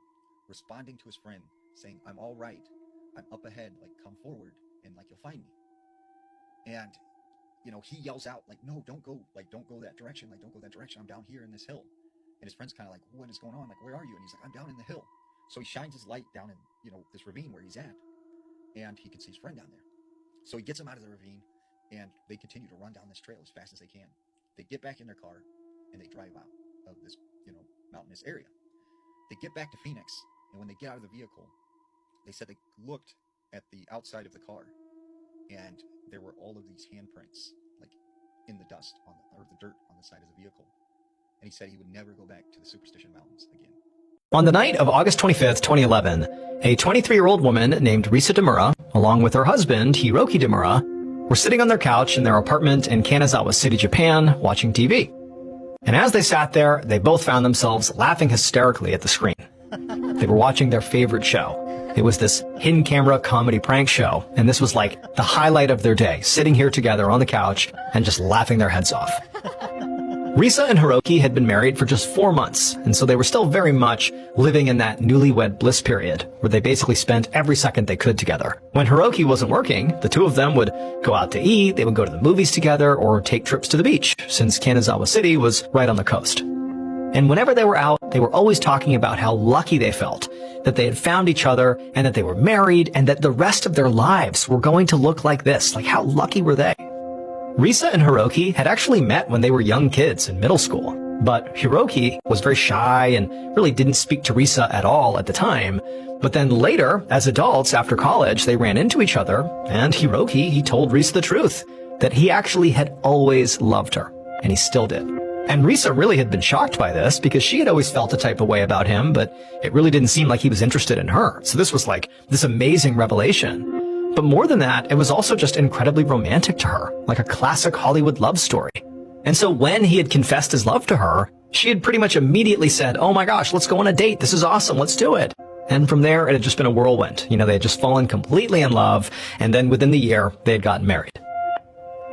responding to his friend saying, I'm all right. I'm up ahead. Like, come forward and like you'll find me. And he yells out like, no, don't go. Like, don't go that direction. Like, don't go that direction. I'm down here in this hill. And his friend's kind of like, what is going on? Like, where are you? And he's like, I'm down in the hill. So he shines his light down in, this ravine where he's at, and he can see his friend down there. So he gets him out of the ravine, and they continue to run down this trail as fast as they can. They get back in their car, and they drive out of this, mountainous area. They get back to Phoenix, and when they get out of the vehicle, they said they looked at the outside of the car, and there were all of these handprints, like in the dust or the dirt on the side of the vehicle. And he said he would never go back to the Superstition Mountains again. On the night of August 25th, 2011, a 23-year-old woman named Risa Demura, along with her husband, Hiroki Demura, were sitting on their couch in their apartment in Kanazawa City, Japan, watching TV. And as they sat there, they both found themselves laughing hysterically at the screen. They were watching their favorite show. It was this hidden camera comedy prank show, and this was like the highlight of their day, sitting here together on the couch and just laughing their heads off. Risa and Hiroki had been married for just 4 months, and so they were still very much living in that newlywed bliss period, where they basically spent every second they could together. When Hiroki wasn't working, the two of them would go out to eat, they would go to the movies together, or take trips to the beach, since Kanazawa City was right on the coast. And whenever they were out, they were always talking about how lucky they felt, that they had found each other, and that they were married, and that the rest of their lives were going to look like this. Like, how lucky were they? Risa and Hiroki had actually met when they were young kids in middle school, but Hiroki was very shy and really didn't speak to Risa at all at the time. But then later, as adults after college, they ran into each other, and Hiroki, he told Risa the truth, that he actually had always loved her, and he still did. And Risa really had been shocked by this because she had always felt a type of way about him, but it really didn't seem like he was interested in her. So this was like this amazing revelation. But more than that, it was also just incredibly romantic to her, like a classic Hollywood love story. And so when he had confessed his love to her, she had pretty much immediately said, oh my gosh, let's go on a date. This is awesome. Let's do it. And from there, it had just been a whirlwind. They had just fallen completely in love, and then within the year, they had gotten married.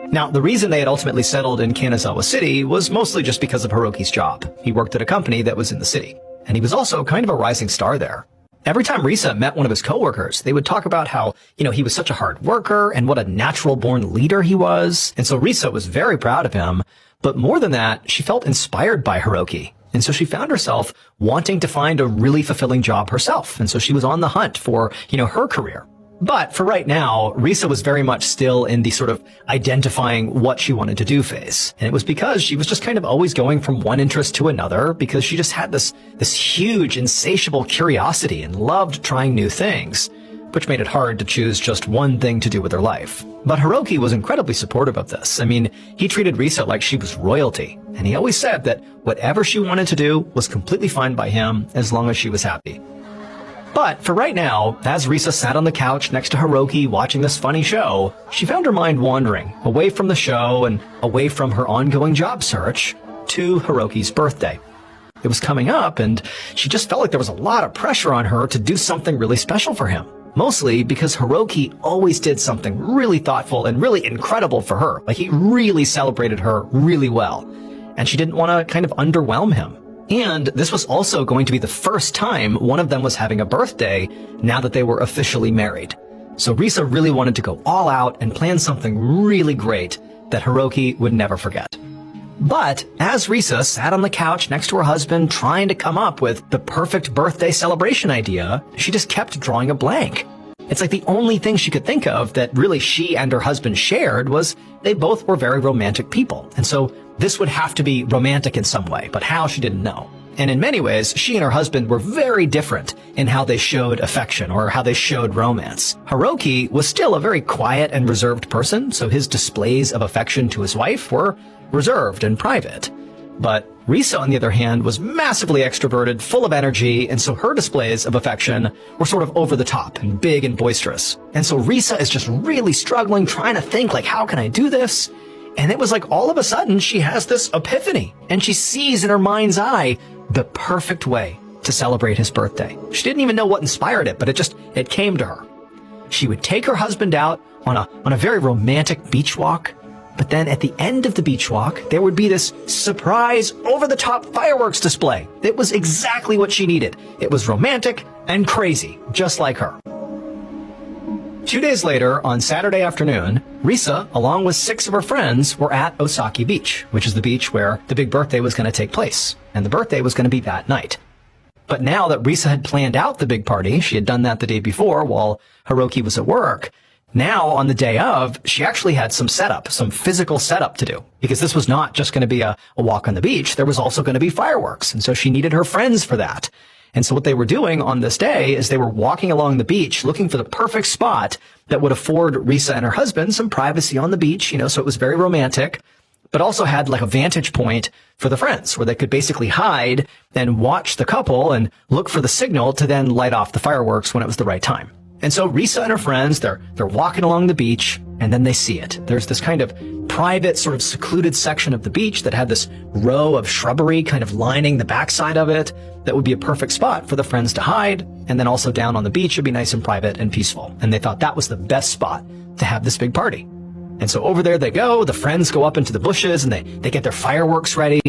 Now, the reason they had ultimately settled in Kanazawa City was mostly just because of Hiroki's job. He worked at a company that was in the city, and he was also kind of a rising star there. Every time Risa met one of his coworkers, they would talk about how, he was such a hard worker and what a natural-born leader he was. And so Risa was very proud of him. But more than that, she felt inspired by Hiroki. And so she found herself wanting to find a really fulfilling job herself. And so she was on the hunt for, her career. But for right now, Risa was very much still in the sort of identifying what she wanted to do phase. And it was because she was just kind of always going from one interest to another because she just had this huge, insatiable curiosity and loved trying new things, which made it hard to choose just one thing to do with her life. But Hiroki was incredibly supportive of this. I mean, he treated Risa like she was royalty, and he always said that whatever she wanted to do was completely fine by him as long as she was happy. But for right now, as Risa sat on the couch next to Hiroki watching this funny show, she found her mind wandering away from the show and away from her ongoing job search to Hiroki's birthday. It was coming up, and she just felt like there was a lot of pressure on her to do something really special for him. Mostly because Hiroki always did something really thoughtful and really incredible for her. Like, he really celebrated her really well. And she didn't want to kind of underwhelm him. And this was also going to be the first time one of them was having a birthday now that they were officially married. So Risa really wanted to go all out and plan something really great that Hiroki would never forget. But as Risa sat on the couch next to her husband trying to come up with the perfect birthday celebration idea, she just kept drawing a blank. It's like the only thing she could think of that really she and her husband shared was they both were very romantic people. And so this would have to be romantic in some way, but how, she didn't know. And in many ways, she and her husband were very different in how they showed affection or how they showed romance. Hiroki was still a very quiet and reserved person, so his displays of affection to his wife were reserved and private. But Risa, on the other hand, was massively extroverted, full of energy, and so her displays of affection were sort of over the top and big and boisterous. And so Risa is just really struggling, trying to think, like, how can I do this? And it was like all of a sudden she has this epiphany, and she sees in her mind's eye the perfect way to celebrate his birthday. She didn't even know what inspired it, but it came to her. She would take her husband out on a very romantic beach walk. But then at the end of the beach walk, there would be this surprise, over-the-top fireworks display. It was exactly what she needed. It was romantic and crazy, just like her. 2 days later, on Saturday afternoon, Risa, along with 6 of her friends, were at Osaki Beach, which is the beach where the big birthday was going to take place. And the birthday was going to be that night. But now that Risa had planned out the big party, she had done that the day before while Hiroki was at work. Now, on the day of, she actually had some physical setup to do. Because this was not just going to be a walk on the beach, there was also going to be fireworks. And so she needed her friends for that. And so what they were doing on this day is they were walking along the beach looking for the perfect spot that would afford Risa and her husband some privacy on the beach, so it was very romantic, but also had like a vantage point for the friends where they could basically hide and watch the couple and look for the signal to then light off the fireworks when it was the right time. And so Risa and her friends, they're walking along the beach, and then they see it. There's this kind of private, sort of secluded section of the beach that had this row of shrubbery kind of lining the backside of it that would be a perfect spot for the friends to hide. And then also down on the beach, it'd be nice and private and peaceful. And they thought that was the best spot to have this big party. And so over there they go. The friends go up into the bushes, and they get their fireworks ready.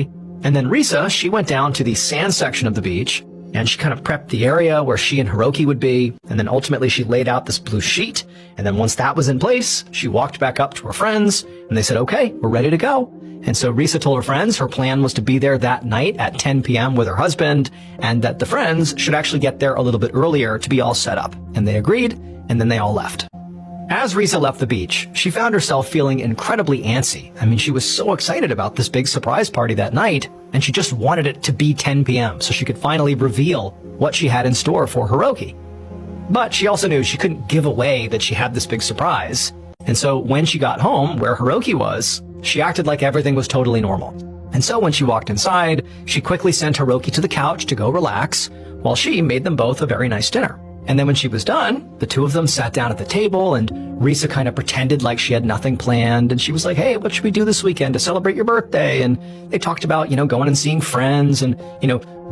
And then Risa, she went down to the sand section of the beach, and she kind of prepped the area where she and Hiroki would be. And then ultimately she laid out this blue sheet. And then once that was in place, she walked back up to her friends, and they said, okay, we're ready to go. And so Risa told her friends her plan was to be there that night at 10 p.m. with her husband, and that the friends should actually get there a little bit earlier to be all set up. And they agreed, and then they all left. As Risa left the beach, she found herself feeling incredibly antsy. I mean, she was so excited about this big surprise party that night, and she just wanted it to be 10 p.m. so she could finally reveal what she had in store for Hiroki. But she also knew she couldn't give away that she had this big surprise. And so when she got home, where Hiroki was, she acted like everything was totally normal. And so when she walked inside, she quickly sent Hiroki to the couch to go relax, while she made them both a very nice dinner. And then when she was done, the two of them sat down at the table and Risa kind of pretended like she had nothing planned. And she was like, hey, what should we do this weekend to celebrate your birthday? And they talked about, going and seeing friends and,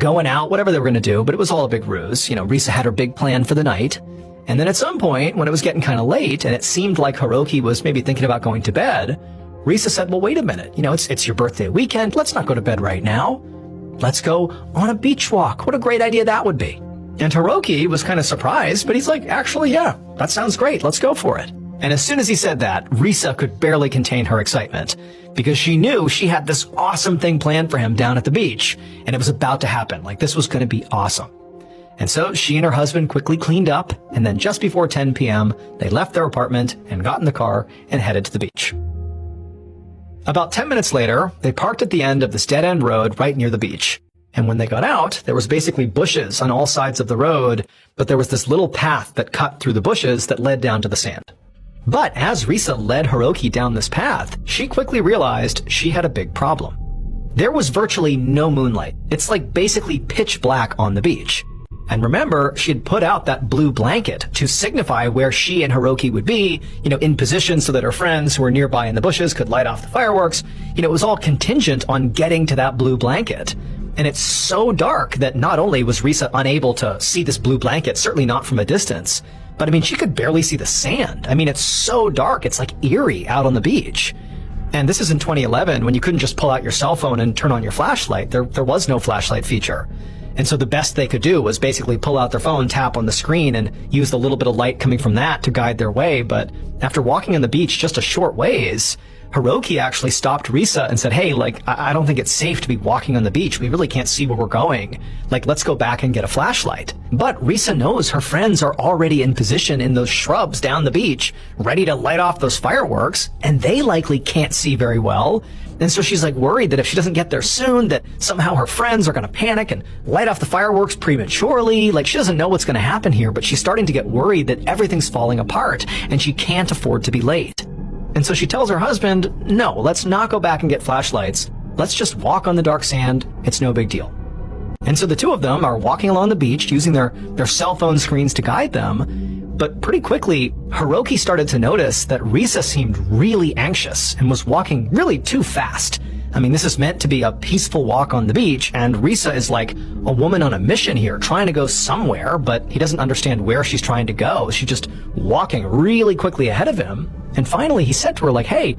going out, whatever they were going to do. But it was all a big ruse. Risa had her big plan for the night. And then at some point, when it was getting kind of late and it seemed like Hiroki was maybe thinking about going to bed, Risa said, well, wait a minute. It's your birthday weekend. Let's not go to bed right now. Let's go on a beach walk. What a great idea that would be. And Hiroki was kind of surprised, but he's like, actually, yeah, that sounds great. Let's go for it. And as soon as he said that, Risa could barely contain her excitement because she knew she had this awesome thing planned for him down at the beach and it was about to happen. Like this was going to be awesome. And so she and her husband quickly cleaned up, and then just before 10 p.m., they left their apartment and got in the car and headed to the beach. About 10 minutes later, they parked at the end of this dead-end road right near the beach. And when they got out, there was basically bushes on all sides of the road, but there was this little path that cut through the bushes that led down to the sand. But as Risa led Hiroki down this path, she quickly realized she had a big problem. There was virtually no moonlight. It's like basically pitch black on the beach. And remember, she had put out that blue blanket to signify where she and Hiroki would be, in position so that her friends who were nearby in the bushes could light off the fireworks. It was all contingent on getting to that blue blanket. And it's so dark that not only was Risa unable to see this blue blanket, certainly not from a distance, but she could barely see the sand. It's so dark, it's like eerie out on the beach. And this is in 2011 when you couldn't just pull out your cell phone and turn on your flashlight. There was no flashlight feature. And so the best they could do was basically pull out their phone, tap on the screen, and use the little bit of light coming from that to guide their way. But after walking on the beach just a short ways, Hiroki actually stopped Risa and said, hey, I don't think it's safe to be walking on the beach. We really can't see where we're going. Let's go back and get a flashlight. But Risa knows her friends are already in position in those shrubs down the beach, ready to light off those fireworks, and they likely can't see very well. And so she's worried that if she doesn't get there soon, that somehow her friends are going to panic and light off the fireworks prematurely. She doesn't know what's going to happen here, but she's starting to get worried that everything's falling apart and she can't afford to be late. And so she tells her husband, no, let's not go back and get flashlights. Let's just walk on the dark sand. It's no big deal. And so the two of them are walking along the beach using their cell phone screens to guide them. But pretty quickly, Hiroki started to notice that Risa seemed really anxious and was walking really too fast. This is meant to be a peaceful walk on the beach, and Risa is like a woman on a mission here, trying to go somewhere, but he doesn't understand where she's trying to go. She's just walking really quickly ahead of him. And finally, he said to her, hey,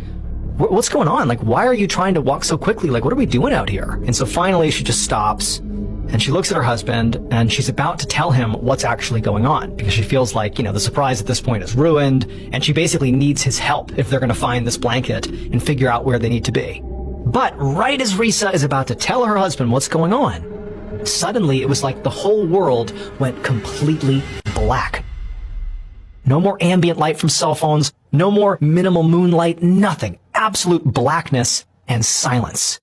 what's going on? Why are you trying to walk so quickly? What are we doing out here? And so finally, she just stops, and she looks at her husband, and she's about to tell him what's actually going on, because she feels like, the surprise at this point is ruined, and she basically needs his help if they're going to find this blanket and figure out where they need to be. But right as Risa is about to tell her husband what's going on, suddenly it was like the whole world went completely black. No more ambient light from cell phones, no more minimal moonlight, nothing. Absolute blackness and silence.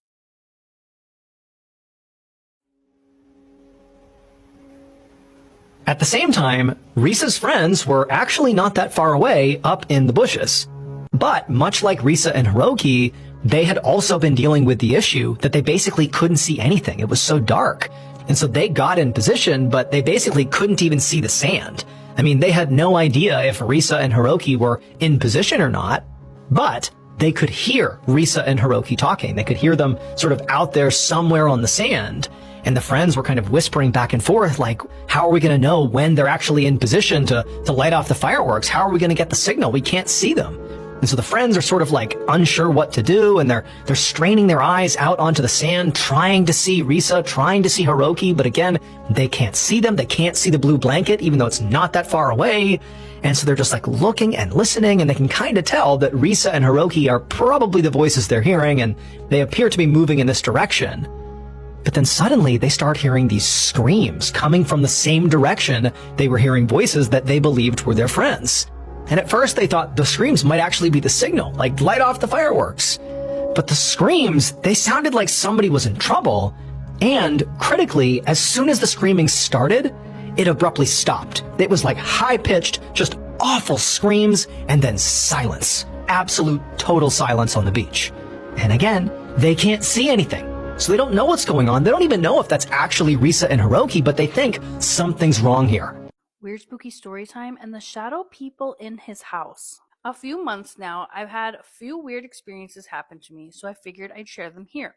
At the same time, Risa's friends were actually not that far away up in the bushes. But much like Risa and Hiroki, they had also been dealing with the issue that they basically couldn't see anything. It was so dark. And so they got in position, but they basically couldn't even see the sand. They had no idea if Risa and Hiroki were in position or not, but they could hear Risa and Hiroki talking. They could hear them sort of out there somewhere on the sand. And the friends were kind of whispering back and forth, how are we going to know when they're actually in position to light off the fireworks? How are we going to get the signal? We can't see them. And so the friends are sort of unsure what to do, and they're straining their eyes out onto the sand, trying to see Risa, trying to see Hiroki, but again, they can't see them. They can't see the blue blanket, even though it's not that far away. And so they're just looking and listening, and they can kind of tell that Risa and Hiroki are probably the voices they're hearing, and they appear to be moving in this direction. But then suddenly they start hearing these screams coming from the same direction they were hearing voices that they believed were their friends. And at first they thought the screams might actually be the signal, light off the fireworks. But the screams, they sounded like somebody was in trouble. And critically, as soon as the screaming started, it abruptly stopped. It was high-pitched, just awful screams, and then silence. Absolute total silence on the beach. And again, they can't see anything. So they don't know what's going on. They don't even know if that's actually Risa and Hiroki, but they think something's wrong here. Weird Spooky Storytime and the shadow people in his house. A few months now, I've had a few weird experiences happen to me, so I figured I'd share them here.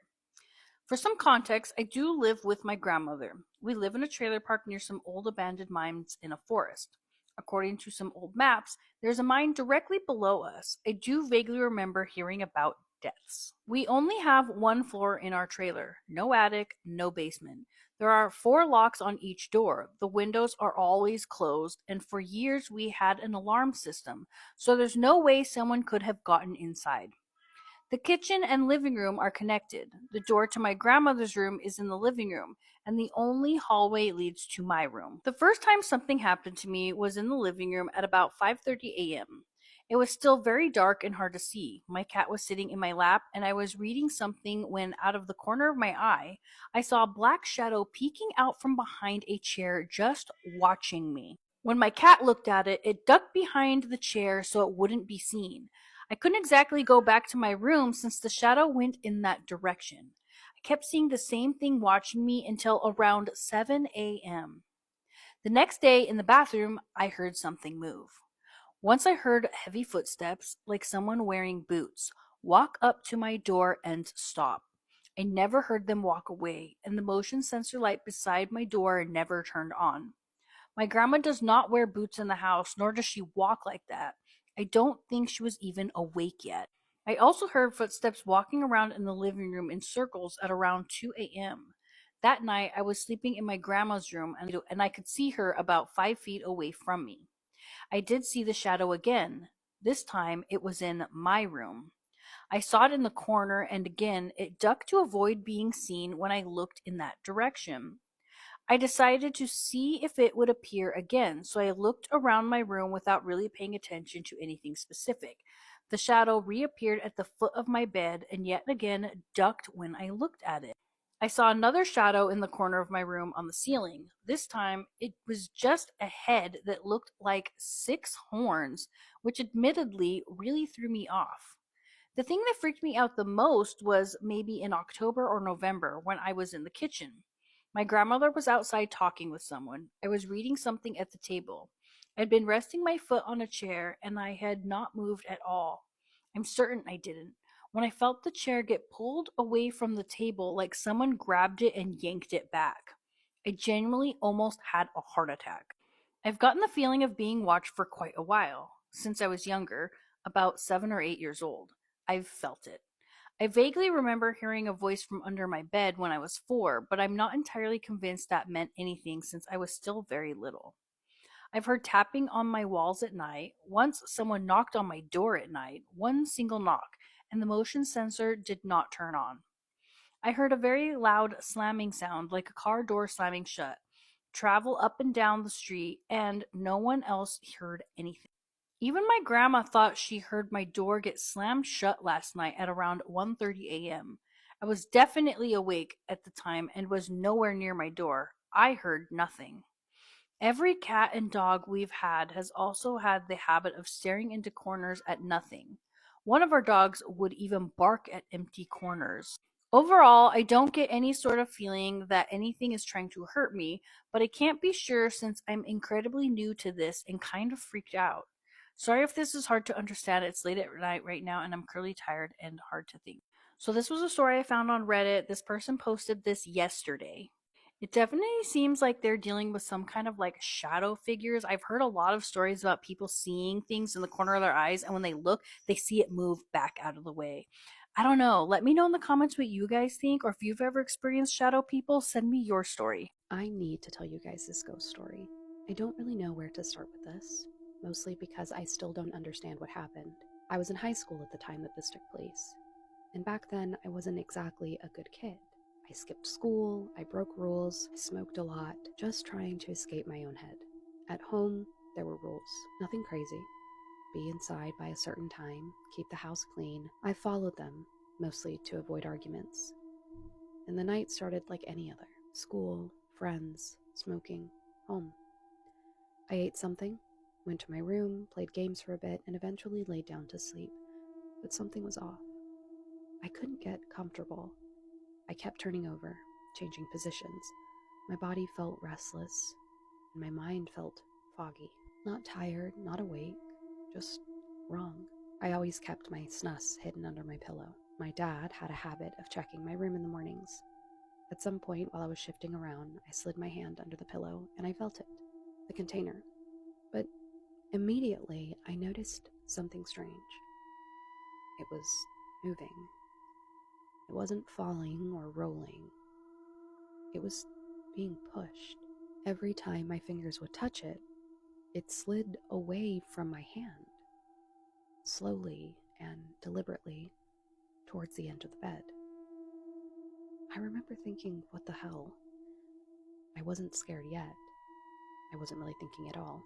For some context, I do live with my grandmother. We live in a trailer park near some old abandoned mines in a forest. According to some old maps, there's a mine directly below us. I do vaguely remember hearing about deaths. We only have one floor in our trailer. No attic, no basement. There are 4 locks on each door. The windows are always closed, and for years we had an alarm system, so there's no way someone could have gotten inside. The kitchen and living room are connected. The door to my grandmother's room is in the living room, and the only hallway leads to my room. The first time something happened to me was in the living room at about 5:30 a.m. It was still very dark and hard to see. My cat was sitting in my lap, and I was reading something when, out of the corner of my eye, I saw a black shadow peeking out from behind a chair, just watching me. When my cat looked at it, it ducked behind the chair so it wouldn't be seen. I couldn't exactly go back to my room since the shadow went in that direction. I kept seeing the same thing watching me until around 7 a.m. The next day in the bathroom, I heard something move. Once I heard heavy footsteps, like someone wearing boots, walk up to my door and stop. I never heard them walk away, and the motion sensor light beside my door never turned on. My grandma does not wear boots in the house, nor does she walk like that. I don't think she was even awake yet. I also heard footsteps walking around in the living room in circles at around 2 a.m. That night, I was sleeping in my grandma's room, and I could see her about 5 feet away from me. I did see the shadow again. This time, it was in my room. I saw it in the corner, and again, it ducked to avoid being seen when I looked in that direction. I decided to see if it would appear again, so I looked around my room without really paying attention to anything specific. The shadow reappeared at the foot of my bed and yet again ducked when I looked at it. I saw another shadow in the corner of my room on the ceiling. This time, it was just a head that looked like 6 horns, which admittedly really threw me off. The thing that freaked me out the most was maybe in October or November when I was in the kitchen. My grandmother was outside talking with someone. I was reading something at the table. I'd been resting my foot on a chair and I had not moved at all. I'm certain I didn't. When I felt the chair get pulled away from the table like someone grabbed it and yanked it back, I genuinely almost had a heart attack. I've gotten the feeling of being watched for quite a while. Since I was younger, about 7 or 8 years old. I've felt it. I vaguely remember hearing a voice from under my bed when I was 4, but I'm not entirely convinced that meant anything since I was still very little. I've heard tapping on my walls at night. Once someone knocked on my door at night, one single knock, and the motion sensor did not turn on. I heard a very loud slamming sound like a car door slamming shut, travel up and down the street, and no one else heard anything. Even my grandma thought she heard my door get slammed shut last night at around 1:30 a.m. I was definitely awake at the time and was nowhere near my door. I heard nothing. Every cat and dog we've had has also had the habit of staring into corners at nothing. One of our dogs would even bark at empty corners. Overall, I don't get any sort of feeling that anything is trying to hurt me, but I can't be sure since I'm incredibly new to this and kind of freaked out. Sorry if this is hard to understand. It's late at night right now and I'm curly tired and hard to think. So this was a story I found on Reddit. This person posted this yesterday. It definitely seems like they're dealing with some kind of like shadow figures. I've heard a lot of stories about people seeing things in the corner of their eyes, and when they look, they see it move back out of the way. I don't know. Let me know in the comments what you guys think, or if you've ever experienced shadow people, send me your story. I need to tell you guys this ghost story. I don't really know where to start with this, mostly because I still don't understand what happened. I was in high school at the time that this took place, and back then I wasn't exactly a good kid. I skipped school, I broke rules, I smoked a lot, just trying to escape my own head. At home, there were rules. Nothing crazy. Be inside by a certain time, keep the house clean. I followed them, mostly to avoid arguments. And the night started like any other. School, friends, smoking, home. I ate something, went to my room, played games for a bit, and eventually laid down to sleep. But something was off. I couldn't get comfortable. I kept turning over, changing positions. My body felt restless, and my mind felt foggy. Not tired, not awake, just wrong. I always kept my snus hidden under my pillow. My dad had a habit of checking my room in the mornings. At some point while I was shifting around, I slid my hand under the pillow and I felt it, the container. But immediately I noticed something strange. It was moving. It wasn't falling or rolling. It was being pushed. Every time my fingers would touch it, it slid away from my hand, slowly and deliberately towards the end of the bed. I remember thinking, what the hell? I wasn't scared yet. I wasn't really thinking at all.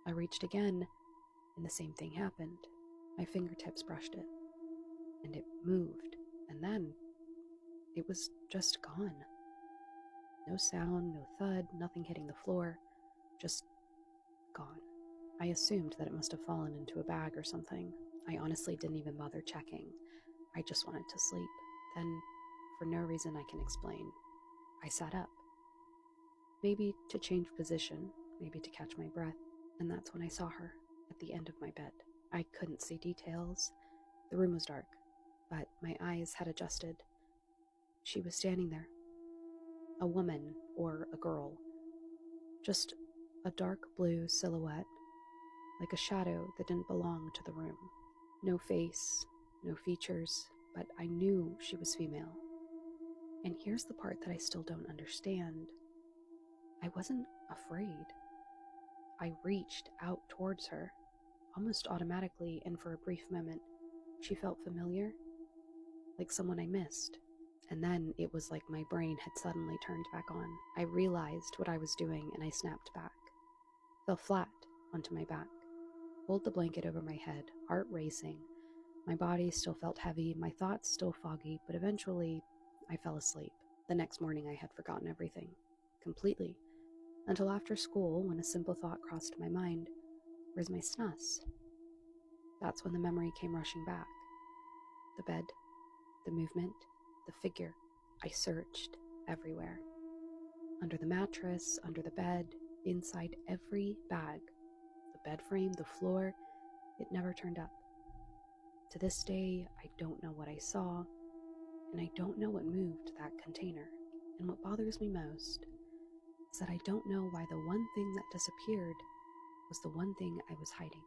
I reached again, and the same thing happened. My fingertips brushed it, and it moved, and then it was just gone. No sound, no thud, nothing hitting the floor, just gone. I assumed that it must have fallen into a bag or something. I honestly didn't even bother checking. I just wanted to sleep. Then, for no reason I can explain, I sat up. Maybe to change position, maybe to catch my breath, and that's when I saw her at the end of my bed. I couldn't see details. The room was dark, but my eyes had adjusted. She was standing there. A woman or a girl. Just a dark blue silhouette, like a shadow that didn't belong to the room. No face, no features, but I knew she was female. And here's the part that I still don't understand. I wasn't afraid. I reached out towards her, almost automatically, and for a brief moment, she felt familiar, like someone I missed. And then it was like my brain had suddenly turned back on. I realized what I was doing and I snapped back. Fell flat onto my back. Pulled the blanket over my head, heart racing. My body still felt heavy, my thoughts still foggy, but eventually I fell asleep. The next morning I had forgotten everything. Completely. Until after school, when a simple thought crossed my mind. Where's my snus? That's when the memory came rushing back. The bed, the movement, the figure. I searched everywhere. Under the mattress, under the bed, inside every bag. The bed frame, the floor, it never turned up. To this day, I don't know what I saw, and I don't know what moved that container. And what bothers me most is that I don't know why the one thing that disappeared was the one thing I was hiding.